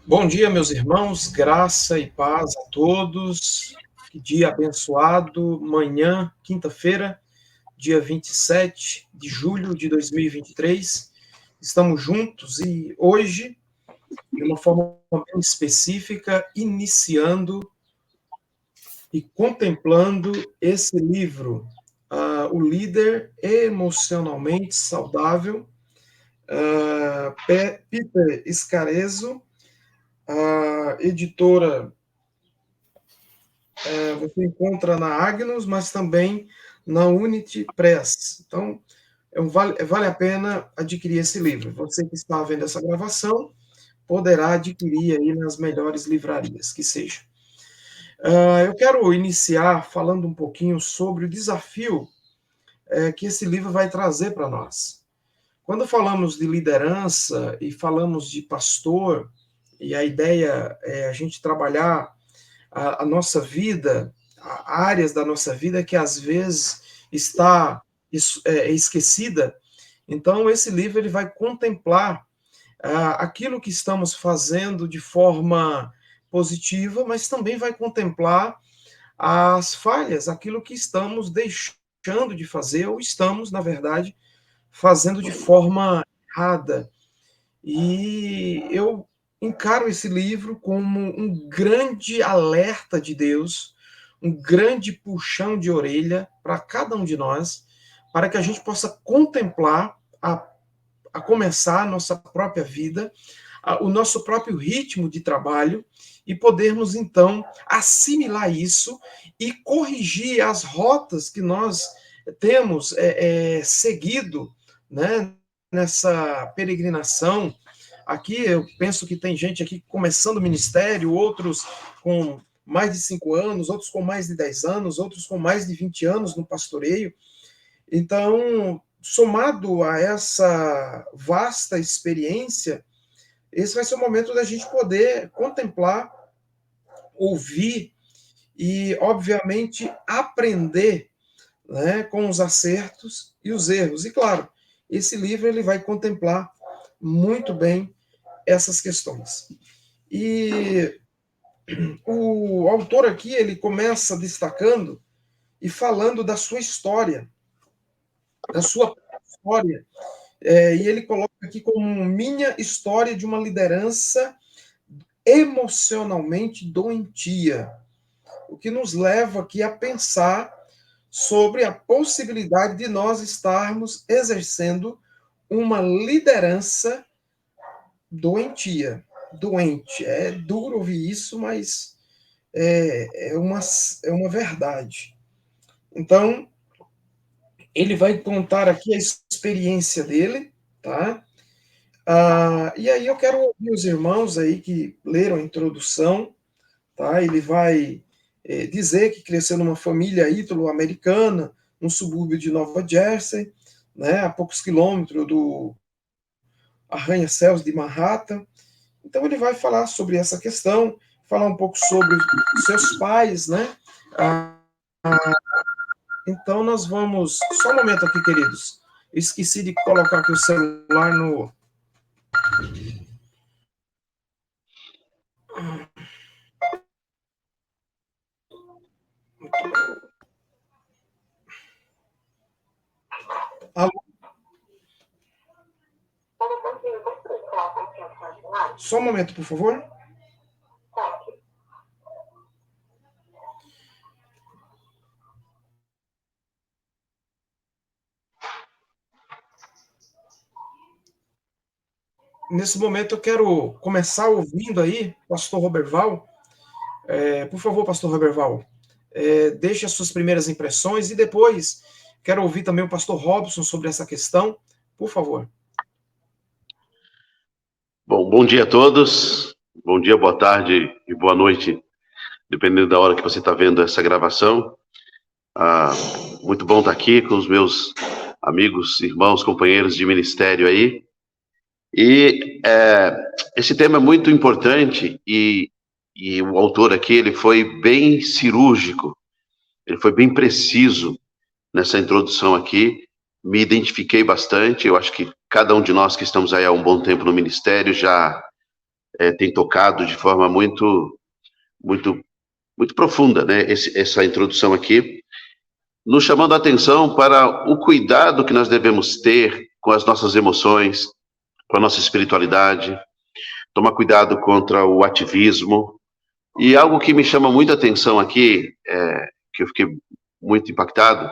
Bom dia, meus irmãos, graça e paz a todos. Que dia abençoado. Manhã, quinta-feira, dia 27 de julho de 2023. Estamos juntos e hoje, de uma forma bem específica, iniciando e contemplando esse livro, O Líder Emocionalmente Saudável, Peter Scarizzo, a editora. Você encontra na Agnus, mas também na Unity Press. Então, vale a pena adquirir esse livro. Você que está vendo essa gravação poderá adquirir aí nas melhores livrarias, que seja. Eu quero iniciar falando um pouquinho sobre o desafio que esse livro vai trazer para nós. Quando falamos de liderança e falamos de pastor, e a ideia é a gente trabalhar a nossa vida, áreas da nossa vida que às vezes está esquecida. Então, esse livro ele vai contemplar aquilo que estamos fazendo de forma positiva, mas também vai contemplar as falhas, aquilo que estamos deixando de fazer, ou estamos, na verdade, fazendo de forma errada. E eu encaro esse livro como um grande alerta de Deus, um grande puxão de orelha para cada um de nós, para que a gente possa contemplar, a começar a nossa própria vida, o nosso próprio ritmo de trabalho, e podermos, então, assimilar isso e corrigir as rotas que nós temos seguido, né, nessa peregrinação. Aqui eu penso que tem gente aqui começando o ministério, outros com mais de 5 anos, outros com mais de 10 anos, outros com mais de 20 anos no pastoreio. Então, somado a essa vasta experiência, esse vai ser o momento da gente poder contemplar, ouvir e, obviamente, aprender, né, com os acertos e os erros. E, claro, esse livro ele vai contemplar muito bem essas questões. E o autor aqui ele começa destacando e falando da sua história, da sua história, e ele coloca aqui como minha história de uma liderança emocionalmente doentia, o que nos leva aqui a pensar sobre a possibilidade de nós estarmos exercendo uma liderança doentia, doente. É duro ouvir isso, mas é uma verdade. Então, ele vai contar aqui a experiência dele, tá? E aí eu quero ouvir os irmãos aí que leram a introdução, tá? Ele vai dizer que cresceu numa família ítalo-americana, num subúrbio de Nova Jersey, né, a poucos quilômetros do arranha-céus de Manhattan. Então ele vai falar sobre essa questão, falar um pouco sobre os seus pais, né? Ah, então nós vamos. Só um momento aqui, queridos. Eu esqueci de colocar aqui o celular no. Alô? Só um momento, por favor. Nesse momento eu quero começar ouvindo aí, pastor Roberval. Por favor, pastor Roberval, deixe as suas primeiras impressões e depois quero ouvir também o pastor Robson sobre essa questão. Por favor. Bom dia a todos. Bom dia, boa tarde e boa noite, dependendo da hora que você está vendo essa gravação. Muito bom estar aqui com os meus amigos, irmãos, companheiros de ministério aí. E esse tema é muito importante e o autor aqui, ele foi bem cirúrgico, ele foi bem preciso nessa introdução aqui. Me identifiquei bastante, eu acho que cada um de nós que estamos aí há um bom tempo no ministério já tem tocado de forma muito, muito, muito profunda, né? Essa introdução aqui, nos chamando a atenção para o cuidado que nós devemos ter com as nossas emoções, com a nossa espiritualidade, tomar cuidado contra o ativismo. E algo que me chama muita atenção aqui, que eu fiquei muito impactado,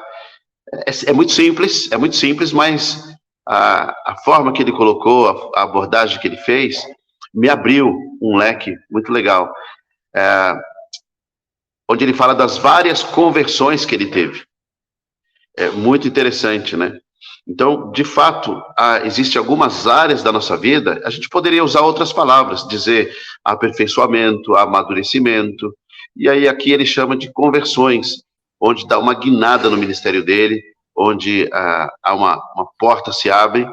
é muito simples, mas a forma que ele colocou, a abordagem que ele fez, me abriu um leque muito legal, onde ele fala das várias conversões que ele teve. É muito interessante, né? Então, de fato, existem algumas áreas da nossa vida, a gente poderia usar outras palavras, dizer aperfeiçoamento, amadurecimento, e aí aqui ele chama de conversões, onde dá uma guinada no ministério dele, onde há uma porta se abre,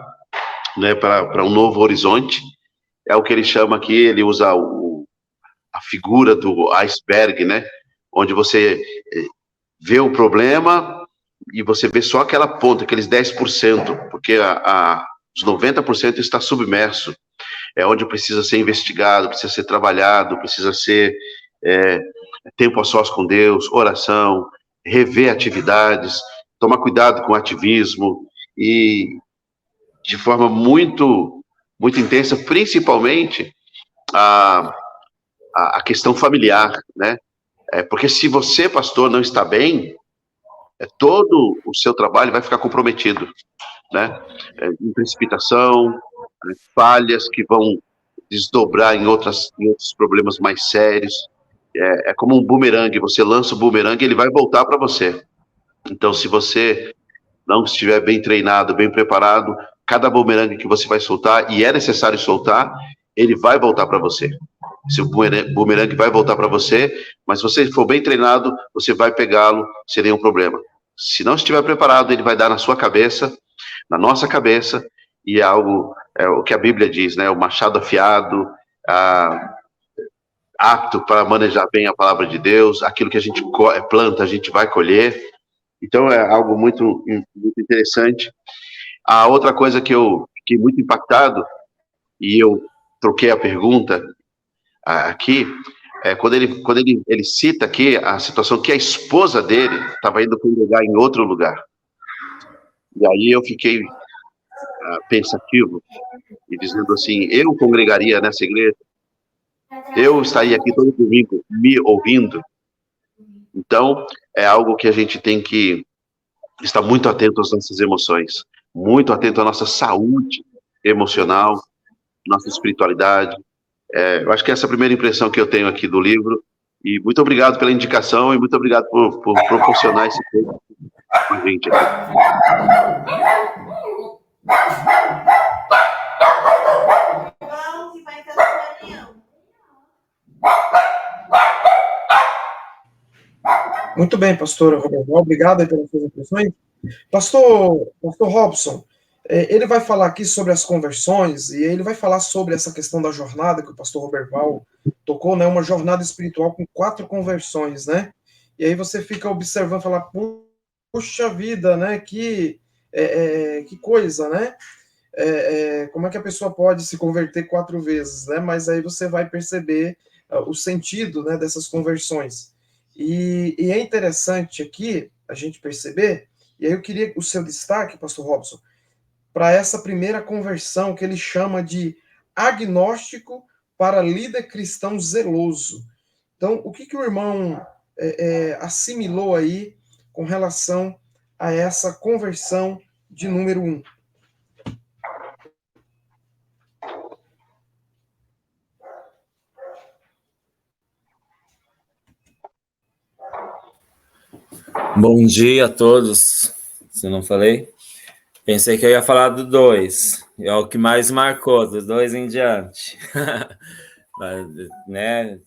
né, para um novo horizonte. É o que ele chama aqui, ele usa a figura do iceberg, né, onde você vê o problema e você vê só aquela ponta, aqueles 10%, porque os 90% está submerso. É onde precisa ser investigado, precisa ser trabalhado, precisa ser tempo a sós com Deus, oração, rever atividades, tomar cuidado com o ativismo e de forma muito, muito intensa, principalmente a questão familiar, né? Porque se você, pastor, não está bem, todo o seu trabalho vai ficar comprometido, né? Em precipitação, falhas que vão desdobrar em outros problemas mais sérios. É como um bumerangue, você lança o bumerangue, ele vai voltar para você. Então, se você não estiver bem treinado, bem preparado, cada bumerangue que você vai soltar, e é necessário soltar, ele vai voltar para você. Esse bumerangue vai voltar para você, mas se você for bem treinado, você vai pegá-lo sem nenhum problema. Se não estiver preparado, ele vai dar na sua cabeça, na nossa cabeça, e é o que a Bíblia diz, né? O machado afiado, apto para manejar bem a palavra de Deus, aquilo que a gente planta, a gente vai colher. Então é algo muito, muito interessante. A outra coisa que eu fiquei muito impactado, e eu troquei a pergunta aqui, quando ele cita aqui a situação que a esposa dele estava indo congregar em outro lugar. E aí eu fiquei pensativo e dizendo assim, eu congregaria nessa igreja, eu estaria aqui todo domingo me ouvindo. Então, é algo que a gente tem que estar muito atento às nossas emoções, muito atento à nossa saúde emocional, nossa espiritualidade. Eu acho que essa é a primeira impressão que eu tenho aqui do livro. E muito obrigado pela indicação e muito obrigado por proporcionar esse tempo com a gente aqui. Muito bem, pastor Roberto. Obrigado pelas suas impressões. Pastor Robson, ele vai falar aqui sobre as conversões e ele vai falar sobre essa questão da jornada que o pastor Roberval tocou, né? Uma jornada espiritual com 4 conversões, né? E aí você fica observando, falar, puxa vida, né? Que coisa, né? Como é que a pessoa pode se converter 4 vezes, né? Mas aí você vai perceber o sentido, né, dessas conversões. E é interessante aqui a gente perceber, e aí eu queria o seu destaque, pastor Robson, para essa primeira conversão que ele chama de agnóstico para líder cristão zeloso. Então, o que o irmão assimilou aí com relação a essa conversão de número 1? Bom dia a todos. Se eu não falei, pensei que eu ia falar do 2. É o que mais marcou, dos 2 em diante. Mas, né,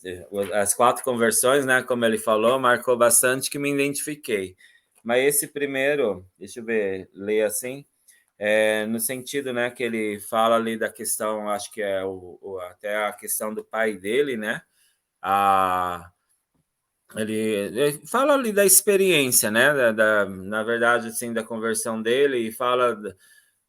as 4 conversões, né, como ele falou, marcou bastante, que me identifiquei. Mas esse primeiro, deixa eu ver, ler assim, no sentido, né, que ele fala ali da questão, acho que é até a questão do pai dele, né, ele fala ali da experiência, né, na verdade, assim, da conversão dele, e fala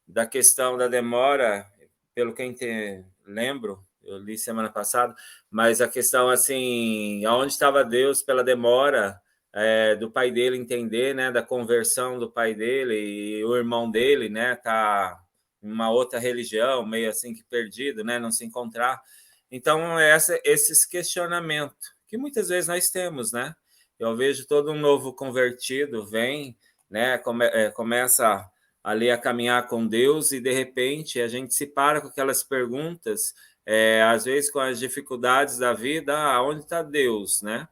da questão da demora, pelo que eu lembro, eu li semana passada, mas a questão, assim, aonde estava Deus pela demora do pai dele entender, né, da conversão do pai dele, e o irmão dele, né, tá em uma outra religião, meio assim que perdido, né, não se encontrar. Então, esses questionamentos que muitas vezes nós temos, né? Eu vejo todo um novo convertido, vem, né, começa ali a caminhar com Deus e, de repente, a gente se para com aquelas perguntas, às vezes com as dificuldades da vida, onde está Deus, né?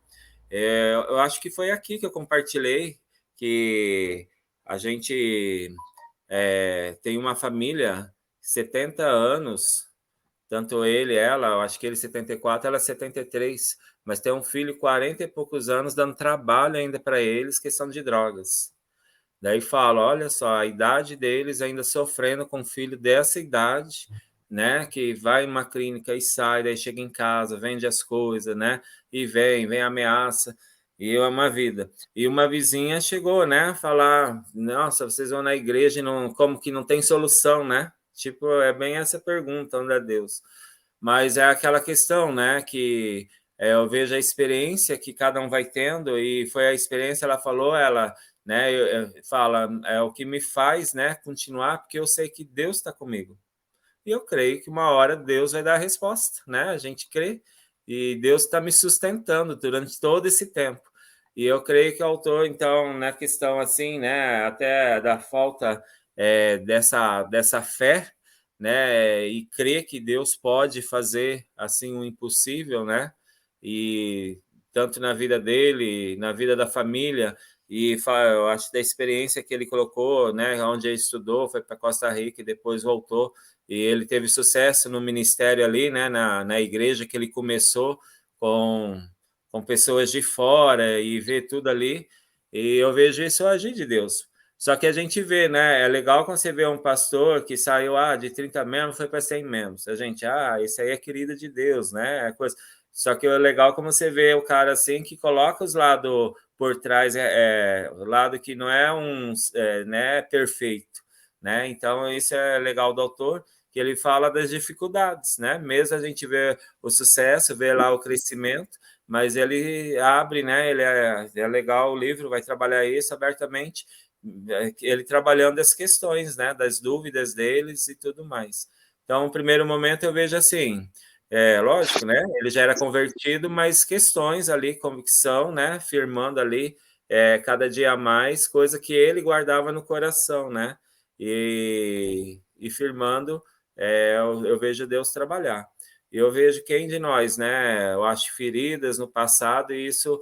Eu acho que foi aqui que eu compartilhei que a gente tem uma família, 70 anos, tanto ele, ela, eu acho que ele 74, ela 73, mas tem um filho 40 e poucos anos dando trabalho ainda para eles, questão de drogas. Daí fala, olha só, a idade deles ainda sofrendo com um filho dessa idade, né, que vai numa clínica e sai, daí chega em casa, vende as coisas, né, e vem ameaça, e é uma vida. E uma vizinha chegou, né, falar, nossa, vocês vão na igreja e não, como que não tem solução, né? Tipo, é bem essa pergunta, onde é Deus? Mas é aquela questão, né, que eu vejo a experiência que cada um vai tendo, e foi a experiência, ela falou, né, fala, é o que me faz, né, continuar, porque eu sei que Deus está comigo. E eu creio que uma hora Deus vai dar a resposta, né? A gente crê, e Deus está me sustentando durante todo esse tempo. E eu creio que o autor, então, na questão assim, né, até da falta dessa fé, né, e crer que Deus pode fazer assim o impossível, né? E tanto na vida dele, na vida da família, e eu acho da experiência que ele colocou, né, onde ele estudou, foi para Costa Rica e depois voltou, e ele teve sucesso no ministério ali, né, na igreja que ele começou com pessoas de fora e ver tudo ali, e eu vejo isso agir de Deus. Só que a gente vê, né, é legal quando você vê um pastor que saiu de 30 membros, foi para 100 membros. A gente, esse aí é querido de Deus, né, é coisa... Só que é legal como você vê o cara assim que coloca os lados por trás, o lado que não é né, perfeito, né? Então isso é legal do autor, que ele fala das dificuldades, né? Mesmo a gente vê o sucesso, vê lá o crescimento, mas ele abre, né? Ele é legal o livro, vai trabalhar isso abertamente, ele trabalhando as questões, né? Das dúvidas deles e tudo mais. Então, no primeiro momento eu vejo assim, lógico, né? Ele já era convertido, mas questões ali, convicção, né? Firmando ali cada dia mais, coisa que ele guardava no coração, né? E firmando, eu vejo Deus trabalhar. E eu vejo quem de nós, né? Eu acho feridas no passado, e isso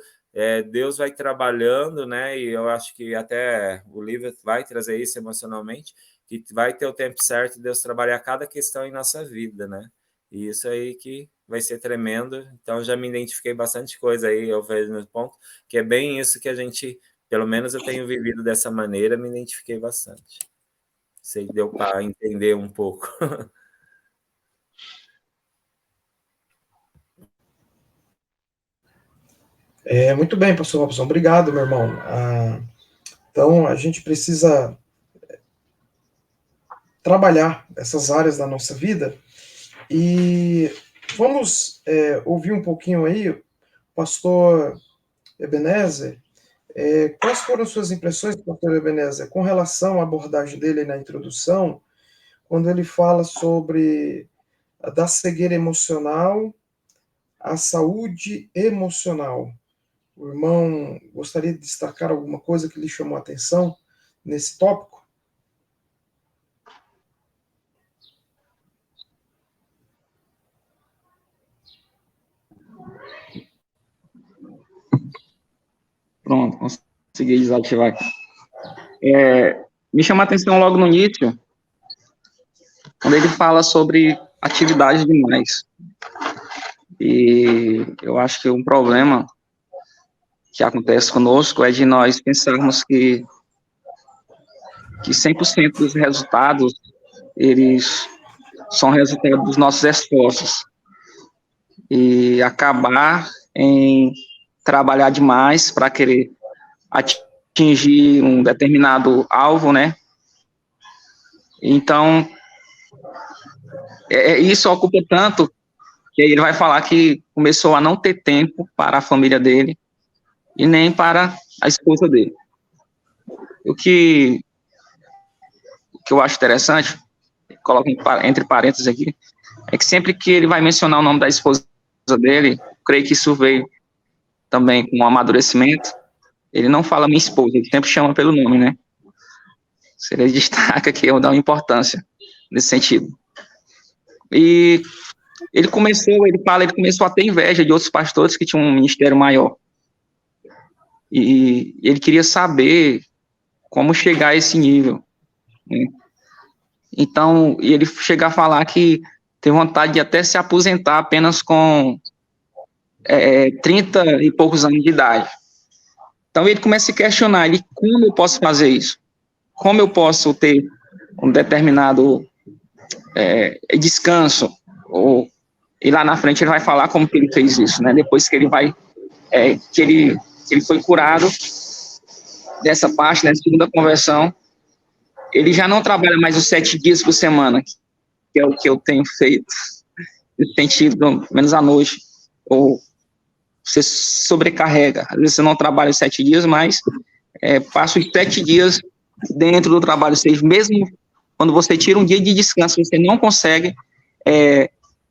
Deus vai trabalhando, né? E eu acho que até o livro vai trazer isso emocionalmente, que vai ter o tempo certo de Deus trabalhar cada questão em nossa vida, né? E isso aí que vai ser tremendo. Então, já me identifiquei bastante coisa aí, eu vejo no ponto, que é bem isso que a gente, pelo menos eu tenho vivido dessa maneira, me identifiquei bastante. Sei que deu para entender um pouco. Muito bem, pastor Robson, obrigado, meu irmão. Então, a gente precisa trabalhar essas áreas da nossa vida, e vamos ouvir um pouquinho aí, pastor Ebenezer, quais foram suas impressões, pastor Ebenezer, com relação à abordagem dele na introdução, quando ele fala sobre da cegueira emocional à saúde emocional? O irmão gostaria de destacar alguma coisa que lhe chamou a atenção nesse tópico? Pronto, consegui desativar aqui. Me chama a atenção logo no início, quando ele fala sobre atividade demais. E eu acho que um problema que acontece conosco é de nós pensarmos que 100% dos resultados, eles são resultado dos nossos esforços. E acabar em trabalhar demais para querer atingir um determinado alvo, né? Então, isso ocupa tanto E aí ele vai falar que começou a não ter tempo para a família dele e nem para a esposa dele. O que eu acho interessante, coloco entre parênteses aqui, é que sempre que ele vai mencionar o nome da esposa dele, creio que isso veio também com o amadurecimento, ele não fala minha esposa, ele sempre chama pelo nome, né? Ele destaca que eu dou importância nesse sentido. E ele começou a ter inveja de outros pastores que tinham um ministério maior. E ele queria saber como chegar a esse nível, né? Então, ele chega a falar que tem vontade de até se aposentar apenas com 30 e poucos anos de idade. Então, ele começa a se questionar, como eu posso fazer isso? Como eu posso ter um determinado descanso? E lá na frente ele vai falar como que ele fez isso, né? Depois que ele vai, que ele foi curado dessa parte, né, segunda conversão, ele já não trabalha mais os 7 dias por semana, que é o que eu tenho feito, no sentido, menos à noite, ou você sobrecarrega, às vezes você não trabalha os 7 dias, mas passa os 7 dias dentro do trabalho, ou seja, mesmo quando você tira um dia de descanso, você não consegue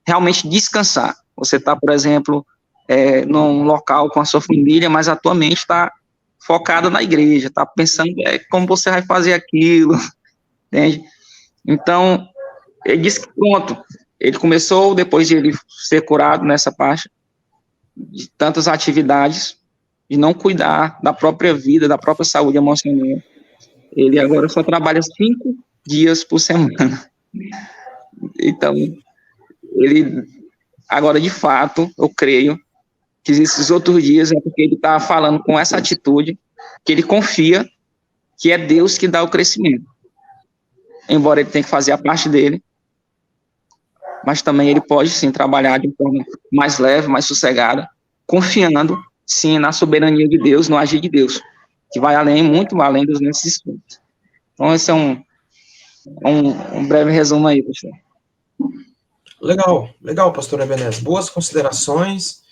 realmente descansar. Você está, por exemplo, num local com a sua família, mas a tua mente está focada na igreja, está pensando como você vai fazer aquilo, entende? Então, ele disse que pronto, ele começou, depois de ele ser curado nessa parte, de tantas atividades, de não cuidar da própria vida, da própria saúde emocional. Ele agora só trabalha 5 dias por semana. Então, ele, agora, de fato, eu creio que esses outros dias é porque ele está falando com essa atitude, que ele confia que é Deus que dá o crescimento. Embora ele tenha que fazer a parte dele, mas também ele pode, sim, trabalhar de forma mais leve, mais sossegada, confiando, sim, na soberania de Deus, no agir de Deus, que vai além, muito além dos nossos estudos. Então, esse é um breve resumo aí, pastor. Legal, pastor Ebenezer. Boas considerações.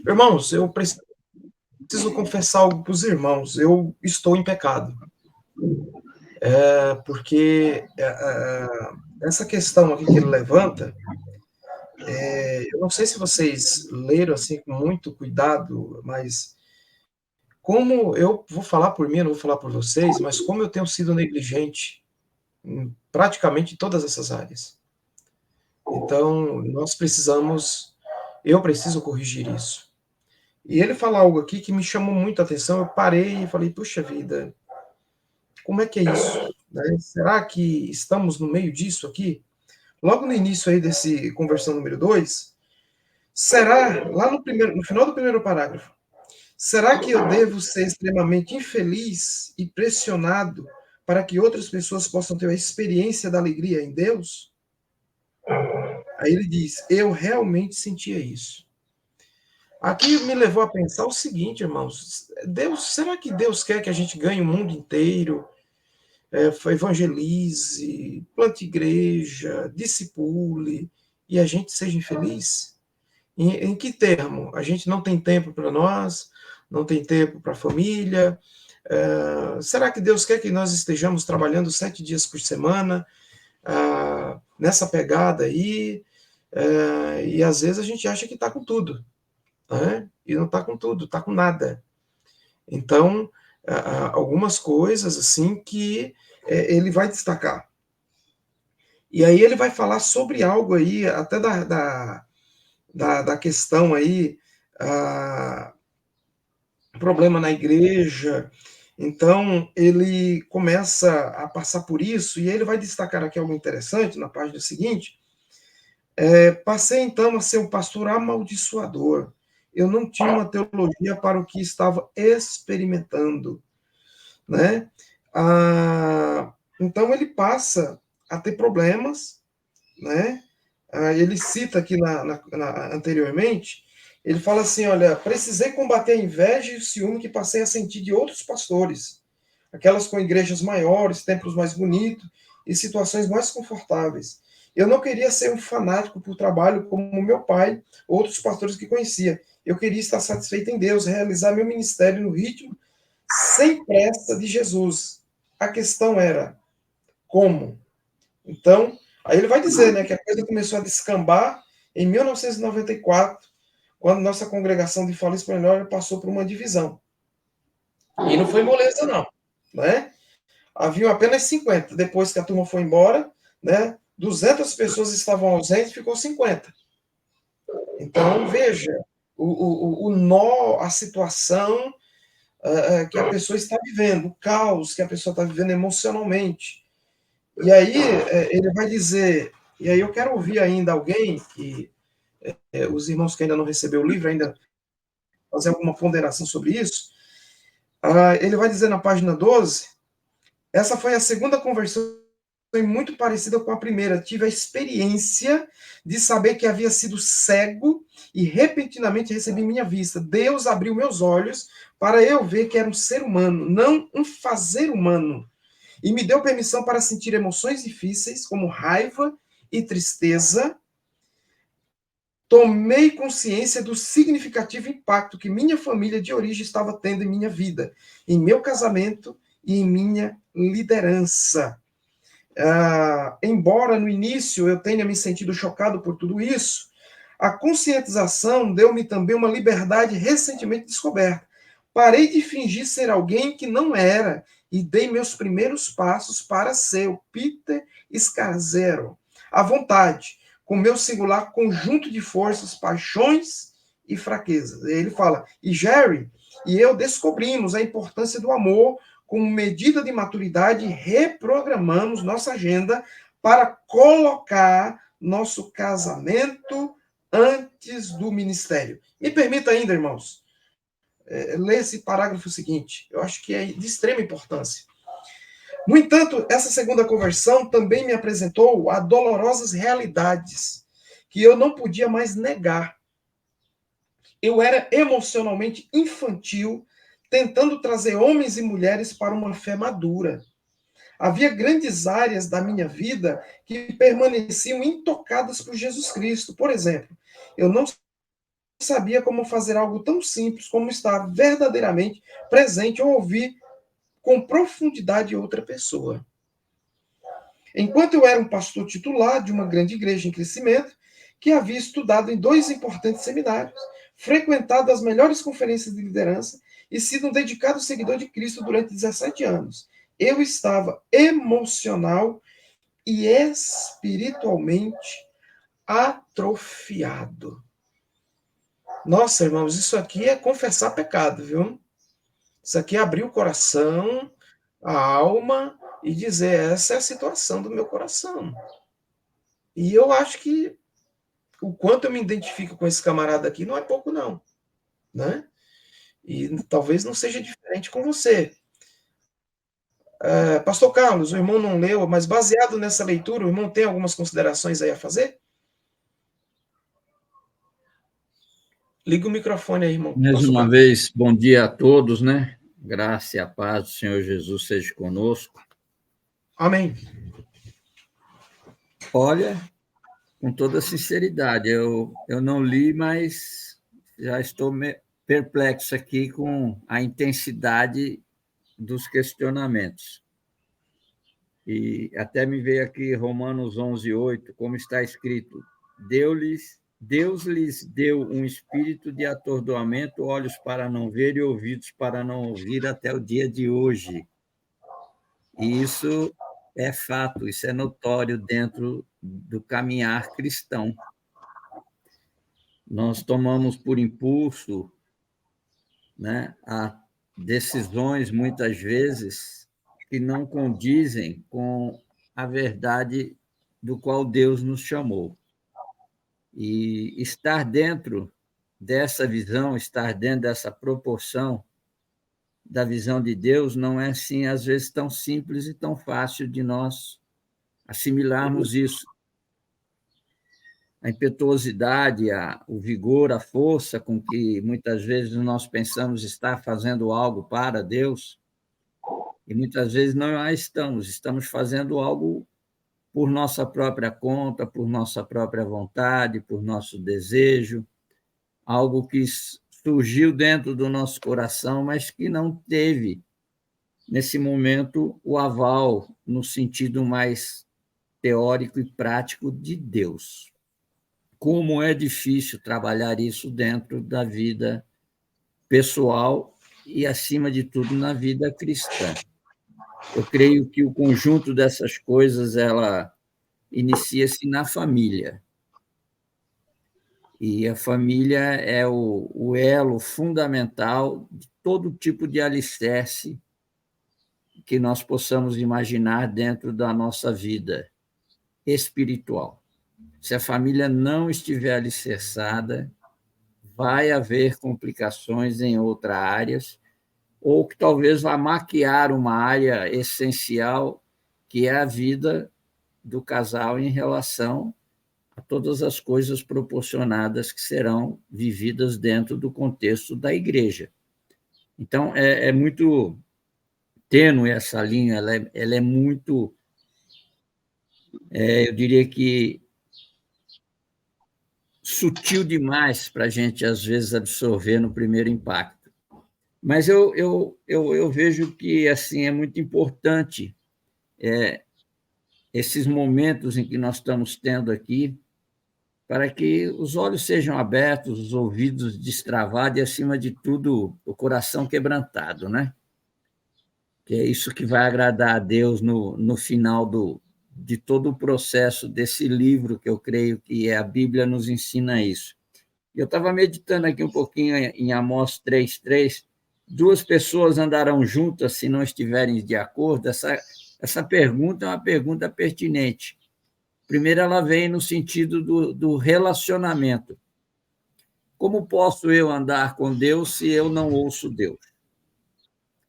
Irmãos, eu preciso confessar algo para os irmãos. Eu estou em pecado. Porque essa questão aqui que ele levanta, eu não sei se vocês leram assim com muito cuidado, mas como eu vou falar por mim, eu não vou falar por vocês, mas como eu tenho sido negligente em praticamente todas essas áreas. Então, eu preciso corrigir isso. E ele fala algo aqui que me chamou muito a atenção, eu parei e falei, puxa vida, como é que é isso? Né? Será que estamos no meio disso aqui? Logo no início aí desse conversão número 2, será, lá no final do primeiro parágrafo, será que eu devo ser extremamente infeliz e pressionado para que outras pessoas possam ter a experiência da alegria em Deus? Aí ele diz, eu realmente sentia isso. Aqui me levou a pensar o seguinte, irmãos, será que Deus quer que a gente ganhe o mundo inteiro, evangelize, plante igreja, discipule, e a gente seja infeliz? Em que termo? A gente não tem tempo para nós, não tem tempo para a família. Será que Deus quer que nós estejamos trabalhando 7 dias por semana, nessa pegada aí? E às vezes a gente acha que está com tudo, né? E não está com tudo, está com nada. Então, algumas coisas assim que ele vai destacar. E aí ele vai falar sobre algo aí, até da questão aí, problema na igreja. Então, ele começa a passar por isso, e ele vai destacar aqui algo interessante, na página seguinte. Passei, então, a ser um pastor amaldiçoador. Eu não tinha uma teologia para o que estava experimentando, né? Então, ele passa a ter problemas, né? Ele cita aqui anteriormente, ele fala assim, olha, precisei combater a inveja e o ciúme que passei a sentir de outros pastores, aquelas com igrejas maiores, templos mais bonitos e situações mais confortáveis. Eu não queria ser um fanático por trabalho como meu pai, outros pastores que conhecia. Eu queria estar satisfeito em Deus, realizar meu ministério no ritmo sem pressa de Jesus. A questão era como? Então, aí ele vai dizer, né, que a coisa começou a descambar em 1994, quando nossa congregação de fala espanhola passou por uma divisão. E não foi moleza, não, né? Haviam apenas 50. Depois que a turma foi embora, né, 200 pessoas estavam ausentes, ficou 50. Então, veja, o nó, a situação que a pessoa está vivendo, o caos que a pessoa está vivendo emocionalmente. E aí ele vai dizer, e aí eu quero ouvir ainda alguém, que os irmãos que ainda não recebeu o livro, ainda fazer alguma ponderação sobre isso. Ele vai dizer na página 12, essa foi a segunda conversão muito parecida com a primeira. Tive a experiência de saber que havia sido cego e repentinamente recebi minha vista. Deus abriu meus olhos para eu ver que era um ser humano, não um fazer humano. E me deu permissão para sentir emoções difíceis, como raiva e tristeza. Tomei consciência do significativo impacto que minha família de origem estava tendo em minha vida, em meu casamento e em minha liderança. Embora no início eu tenha me sentido chocado por tudo isso, a conscientização deu-me também uma liberdade recentemente descoberta. Parei de fingir ser alguém que não era e dei meus primeiros passos para ser o Peter Scazzero, à vontade, com meu singular conjunto de forças, paixões e fraquezas. Ele fala, e Jerry e eu descobrimos a importância do amor como medida de maturidade, reprogramamos nossa agenda para colocar nosso casamento antes do ministério. Me permita ainda, irmãos, ler esse parágrafo seguinte. Eu acho que é de extrema importância. No entanto, essa segunda conversão também me apresentou a dolorosas realidades que eu não podia mais negar. Eu era emocionalmente infantil, tentando trazer homens e mulheres para uma fé madura. Havia grandes áreas da minha vida que permaneciam intocadas por Jesus Cristo. Por exemplo, eu não sabia como fazer algo tão simples como estar verdadeiramente presente ou ouvir com profundidade outra pessoa. Enquanto eu era um pastor titular de uma grande igreja em crescimento, que havia estudado em 2 importantes seminários, frequentado as melhores conferências de liderança e sido um dedicado seguidor de Cristo durante 17 anos. Eu estava emocional e espiritualmente atrofiado. Nossa, irmãos, isso aqui é confessar pecado, viu? Isso aqui é abrir o coração, a alma e dizer, essa é a situação do meu coração. E eu acho que o quanto eu me identifico com esse camarada aqui não é pouco, não. Né? E talvez não seja diferente com você. Pastor Carlos, o irmão não leu, mas baseado nessa leitura, o irmão tem algumas considerações aí a fazer? Liga o microfone aí, irmão. Mais Pastor uma Carlos. vez, bom dia a todos, né? Graça e a paz do Senhor Jesus seja conosco. Amém. Olha, com toda sinceridade, eu não li, mas já estou perplexo aqui com a intensidade dos questionamentos. E até me veio aqui Romanos 11:8, como está escrito, Deus lhes deu um espírito de atordoamento, olhos para não ver e ouvidos para não ouvir até o dia de hoje. E isso é fato, isso é notório dentro do caminhar cristão. Nós tomamos por impulso, né, a decisões, muitas vezes, que não condizem com a verdade do qual Deus nos chamou. E estar dentro dessa visão, estar dentro dessa proporção da visão de Deus não é, assim, às vezes, tão simples e tão fácil de nós assimilarmos isso. A impetuosidade, o vigor, a força com que muitas vezes nós pensamos estar fazendo algo para Deus, e muitas vezes não estamos fazendo algo por nossa própria conta, por nossa própria vontade, por nosso desejo, algo que surgiu dentro do nosso coração, mas que não teve, nesse momento, o aval no sentido mais teórico e prático de Deus. Como é difícil trabalhar isso dentro da vida pessoal e, acima de tudo, na vida cristã. Eu creio que o conjunto dessas coisas ela inicia-se na família. E a família é o elo fundamental de todo tipo de alicerce que nós possamos imaginar dentro da nossa vida espiritual. Se a família não estiver alicerçada, vai haver complicações em outras áreas, ou que talvez vá maquiar uma área essencial, que é a vida do casal em relação a todas as coisas proporcionadas que serão vividas dentro do contexto da igreja. Então, é muito tênue essa linha, ela é muito, eu diria que, sutil demais para a gente, às vezes, absorver no primeiro impacto. Mas eu vejo que assim é muito importante esses momentos em que nós estamos tendo aqui, para que os olhos sejam abertos, os ouvidos destravados e, acima de tudo, o coração quebrantado, né? Que é isso que vai agradar a Deus no final de todo o processo desse livro, que eu creio que a Bíblia nos ensina isso. Eu estava meditando aqui um pouquinho em Amós 3:3, 2 pessoas andarão juntas se não estiverem de acordo. Essa pergunta é uma pergunta pertinente. Primeiro, ela vem no sentido do relacionamento. Como posso eu andar com Deus se eu não ouço Deus?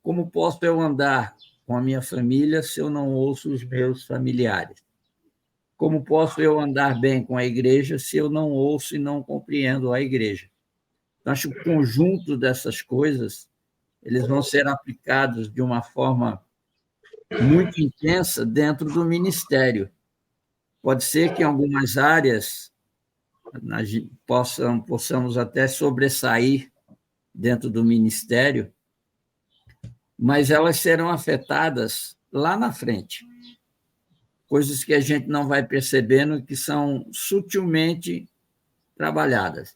Como posso eu andar com a minha família se eu não ouço os meus familiares? Como posso eu andar bem com a igreja se eu não ouço e não compreendo a igreja? Então, acho que o conjunto dessas coisas eles vão ser aplicados de uma forma muito intensa dentro do ministério. Pode ser que em algumas áreas possamos até sobressair dentro do ministério, mas elas serão afetadas lá na frente. Coisas que a gente não vai percebendo, que são sutilmente trabalhadas.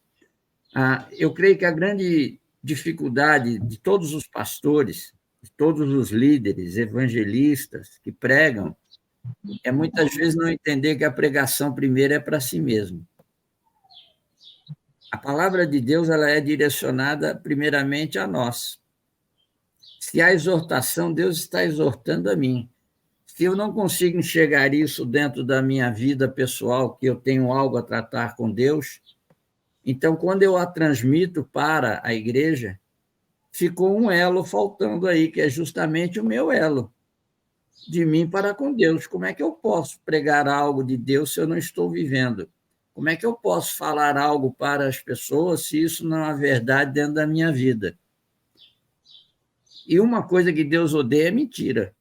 Eu creio que a grande dificuldade de todos os pastores, de todos os líderes, evangelistas que pregam, é muitas vezes não entender que a pregação primeiro é para si mesmo. A palavra de Deus ela é direcionada primeiramente a nós. Se há exortação, Deus está exortando a mim. Se eu não consigo enxergar isso dentro da minha vida pessoal, que eu tenho algo a tratar com Deus, então, quando eu a transmito para a igreja, ficou um elo faltando aí, que é justamente o meu elo, de mim para com Deus. Como é que eu posso pregar algo de Deus se eu não estou vivendo? Como é que eu posso falar algo para as pessoas se isso não é verdade dentro da minha vida? E uma coisa que Deus odeia é mentira.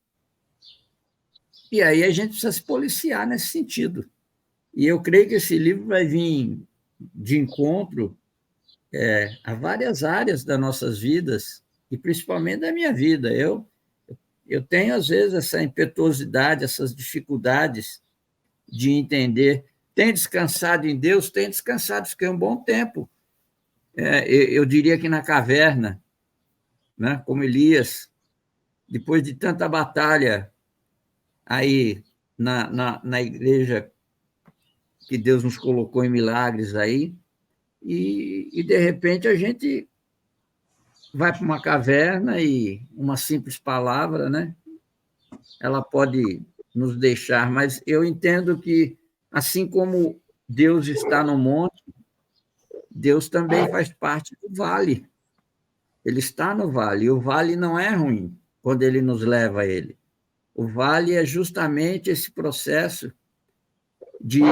E aí a gente precisa se policiar nesse sentido. E eu creio que esse livro vai vir de encontro a várias áreas das nossas vidas, e principalmente da minha vida. Eu tenho, às vezes, essa impetuosidade, essas dificuldades de entender. Tem descansado em Deus? Tem descansado, fiquei um bom tempo. Eu diria que na caverna, né, como Elias, depois de tanta batalha aí na igreja que Deus nos colocou em milagres aí, e de repente a gente vai para uma caverna e uma simples palavra, né, ela pode nos deixar, mas eu entendo que, assim como Deus está no monte, Deus também faz parte do vale. Ele está no vale, e o vale não é ruim quando ele nos leva a ele. O vale é justamente esse processo de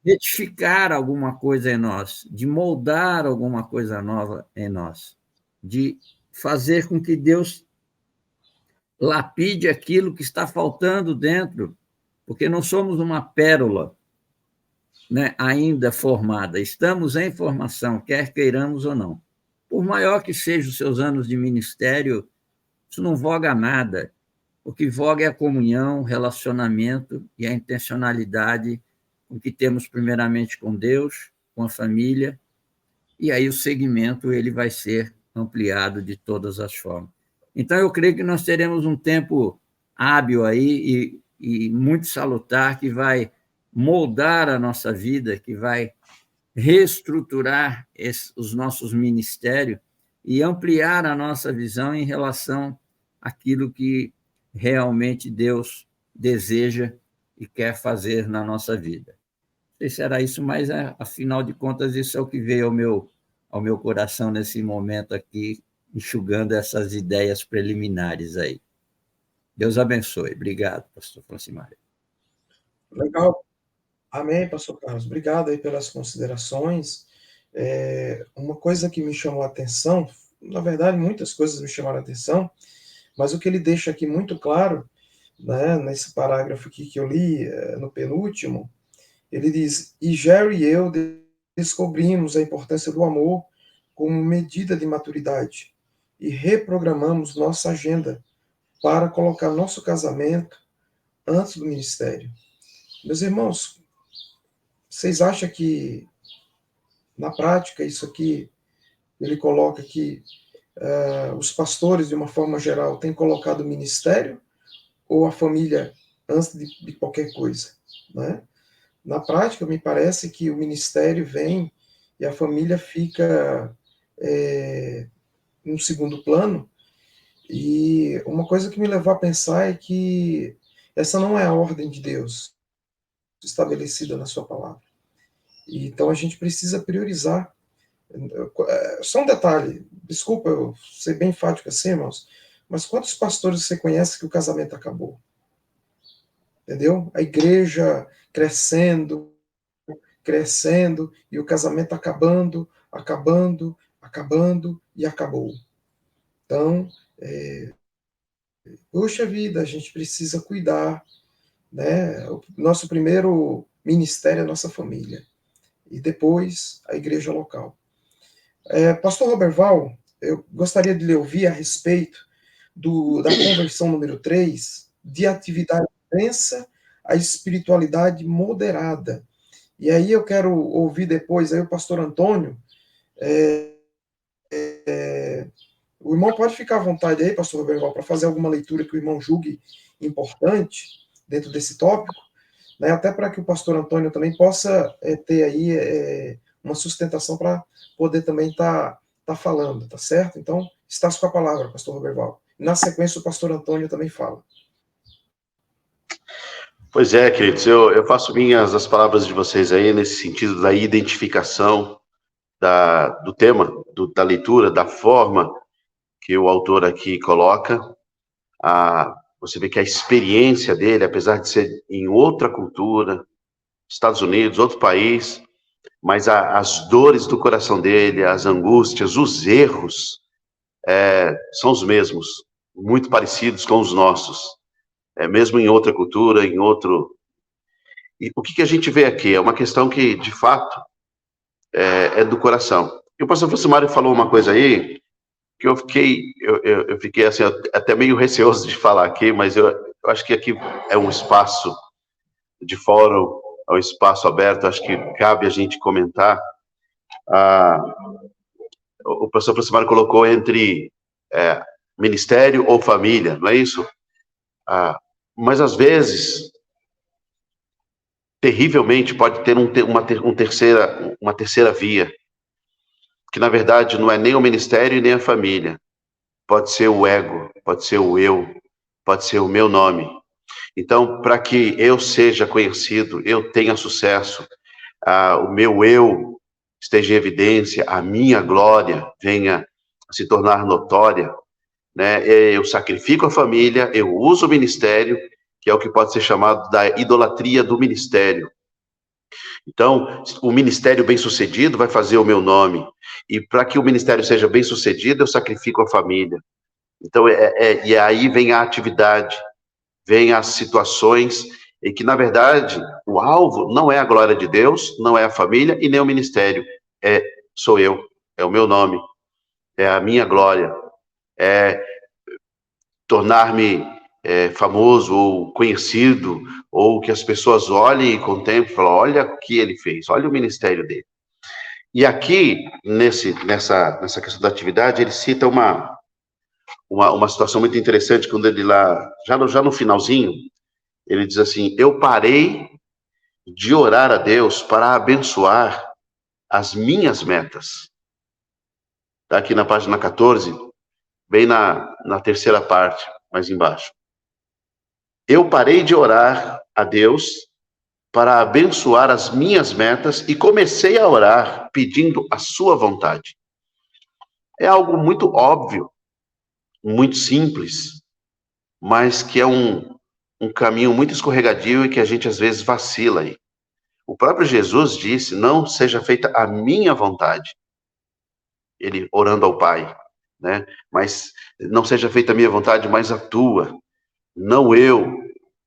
retificar alguma coisa em nós, de moldar alguma coisa nova em nós, de fazer com que Deus lapide aquilo que está faltando dentro porque não somos uma pérola, né, ainda formada, estamos em formação, quer queiramos ou não. Por maior que sejam os seus anos de ministério, isso não voga a nada. O que voga é a comunhão, o relacionamento e a intencionalidade com que temos primeiramente com Deus, com a família, e aí o segmento ele vai ser ampliado de todas as formas. Então, eu creio que nós teremos um tempo hábil aí e muito salutar, que vai moldar a nossa vida, que vai reestruturar os nossos ministérios e ampliar a nossa visão em relação àquilo que realmente Deus deseja e quer fazer na nossa vida. Não sei se era isso, mas, afinal de contas, isso é o que veio ao meu coração nesse momento aqui, enxugando essas ideias preliminares aí. Deus abençoe. Obrigado, pastor Francimário. Legal. Amém, pastor Carlos. Obrigado aí pelas considerações. Uma coisa que me chamou a atenção, na verdade, muitas coisas me chamaram a atenção, mas o que ele deixa aqui muito claro, né, nesse parágrafo aqui que eu li, no penúltimo, ele diz: e Jerry e eu descobrimos a importância do amor como medida de maturidade e reprogramamos nossa agenda para colocar nosso casamento antes do ministério. Meus irmãos, vocês acham que, na prática, isso aqui, ele coloca que os pastores, de uma forma geral, têm colocado o ministério ou a família antes de qualquer coisa, né? Na prática, me parece que o ministério vem e a família fica no segundo plano. E uma coisa que me levou a pensar é que essa não é a ordem de Deus estabelecida na sua palavra. E, então a gente precisa priorizar. Só um detalhe, desculpa eu ser bem enfático assim, irmãos, mas quantos pastores você conhece que o casamento acabou? Entendeu? A igreja crescendo, e o casamento acabando, e acabou. Então, puxa vida, a gente precisa cuidar, né? O nosso primeiro ministério é a nossa família, e depois a igreja local. Pastor Roberval, eu gostaria de lhe ouvir a respeito da conversão número 3, de atividade intensa à espiritualidade moderada. E aí eu quero ouvir depois aí o pastor Antônio. O irmão pode ficar à vontade aí, pastor Roberval, para fazer alguma leitura que o irmão julgue importante dentro desse tópico, né, até para que o pastor Antônio também possa ter aí uma sustentação para poder também estar falando, tá certo? Então, estás com a palavra, pastor Roberval. Na sequência, o pastor Antônio também fala. Pois é, queridos, eu faço minhas as palavras de vocês aí, nesse sentido da identificação do tema, da leitura, da forma que o autor aqui coloca. Você vê que a experiência dele, apesar de ser em outra cultura, Estados Unidos, outro país, mas as dores do coração dele, as angústias, os erros, são os mesmos, muito parecidos com os nossos, mesmo em outra cultura, em outro... E o que a gente vê aqui? É uma questão que, de fato, é do coração. E o pastor Francimário falou uma coisa aí, que eu fiquei assim, até meio receoso de falar aqui, mas eu acho que aqui é um espaço de fórum, é um espaço aberto, acho que cabe a gente comentar. O pastor Francimário colocou entre ministério ou família, não é isso? Mas às vezes, terrivelmente, pode ter uma terceira via, que na verdade não é nem o ministério e nem a família. Pode ser o ego, pode ser o eu, pode ser o meu nome. Então, para que eu seja conhecido, eu tenha sucesso, o meu eu esteja em evidência, a minha glória venha a se tornar notória, né? Eu sacrifico a família, eu uso o ministério, que é o que pode ser chamado da idolatria do ministério. Então, o ministério bem-sucedido vai fazer o meu nome, e para que o ministério seja bem-sucedido, eu sacrifico a família. Então, e aí vem a atividade, vem as situações e que, na verdade, o alvo não é a glória de Deus, não é a família e nem o ministério, sou eu, é o meu nome, é a minha glória, é tornar-me famoso ou conhecido, ou que as pessoas olhem e contemplem e falem, olha o que ele fez, olha o ministério dele. E aqui, nessa questão da atividade, ele cita uma situação muito interessante, quando ele lá, já no finalzinho, ele diz assim, eu parei de orar a Deus para abençoar as minhas metas. Está aqui na página 14, bem na terceira parte, mais embaixo. Eu parei de orar a Deus para abençoar as minhas metas e comecei a orar pedindo a sua vontade. É algo muito óbvio, muito simples, mas que é um caminho muito escorregadio e que a gente às vezes vacila aí. O próprio Jesus disse, não seja feita a minha vontade. Ele orando ao Pai, né? Mas não seja feita a minha vontade, mas a tua. Não eu,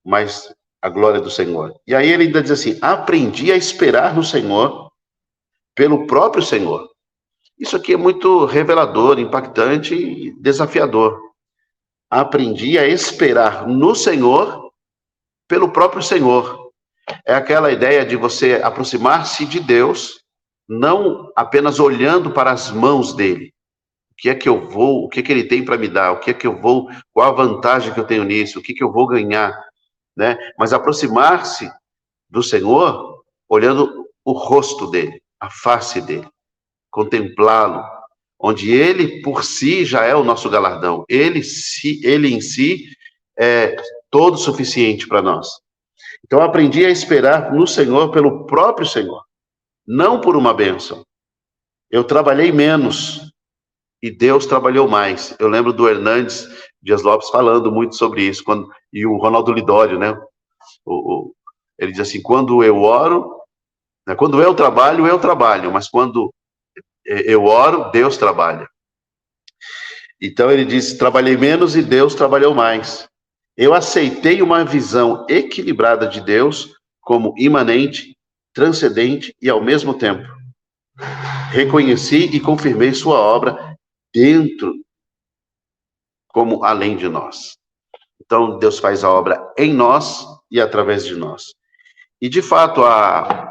mas a glória do Senhor. E aí ele ainda diz assim, aprendi a esperar no Senhor, pelo próprio Senhor. Isso aqui é muito revelador, impactante e desafiador. Aprendi a esperar no Senhor, pelo próprio Senhor. É aquela ideia de você aproximar-se de Deus, não apenas olhando para as mãos dele. O que é que eu vou, o que é que ele tem para me dar, o que é que eu vou, qual a vantagem que eu tenho nisso, o que é que eu vou ganhar, né? Mas aproximar-se do Senhor, olhando o rosto dele, a face dele, contemplá-lo, onde ele por si já é o nosso galardão, ele em si é todo suficiente para nós. Então, eu aprendi a esperar no Senhor pelo próprio Senhor, não por uma bênção. Eu trabalhei menos e Deus trabalhou mais. Eu lembro do Hernandes Dias Lopes falando muito sobre isso, e o Ronaldo Lidório, né? Ele diz assim, quando eu oro, né, quando eu trabalho, mas quando eu oro, Deus trabalha. Então ele diz, trabalhei menos e Deus trabalhou mais. Eu aceitei uma visão equilibrada de Deus como imanente, transcendente e ao mesmo tempo. Reconheci e confirmei sua obra dentro, como além de nós. Então Deus faz a obra em nós e através de nós. E de fato,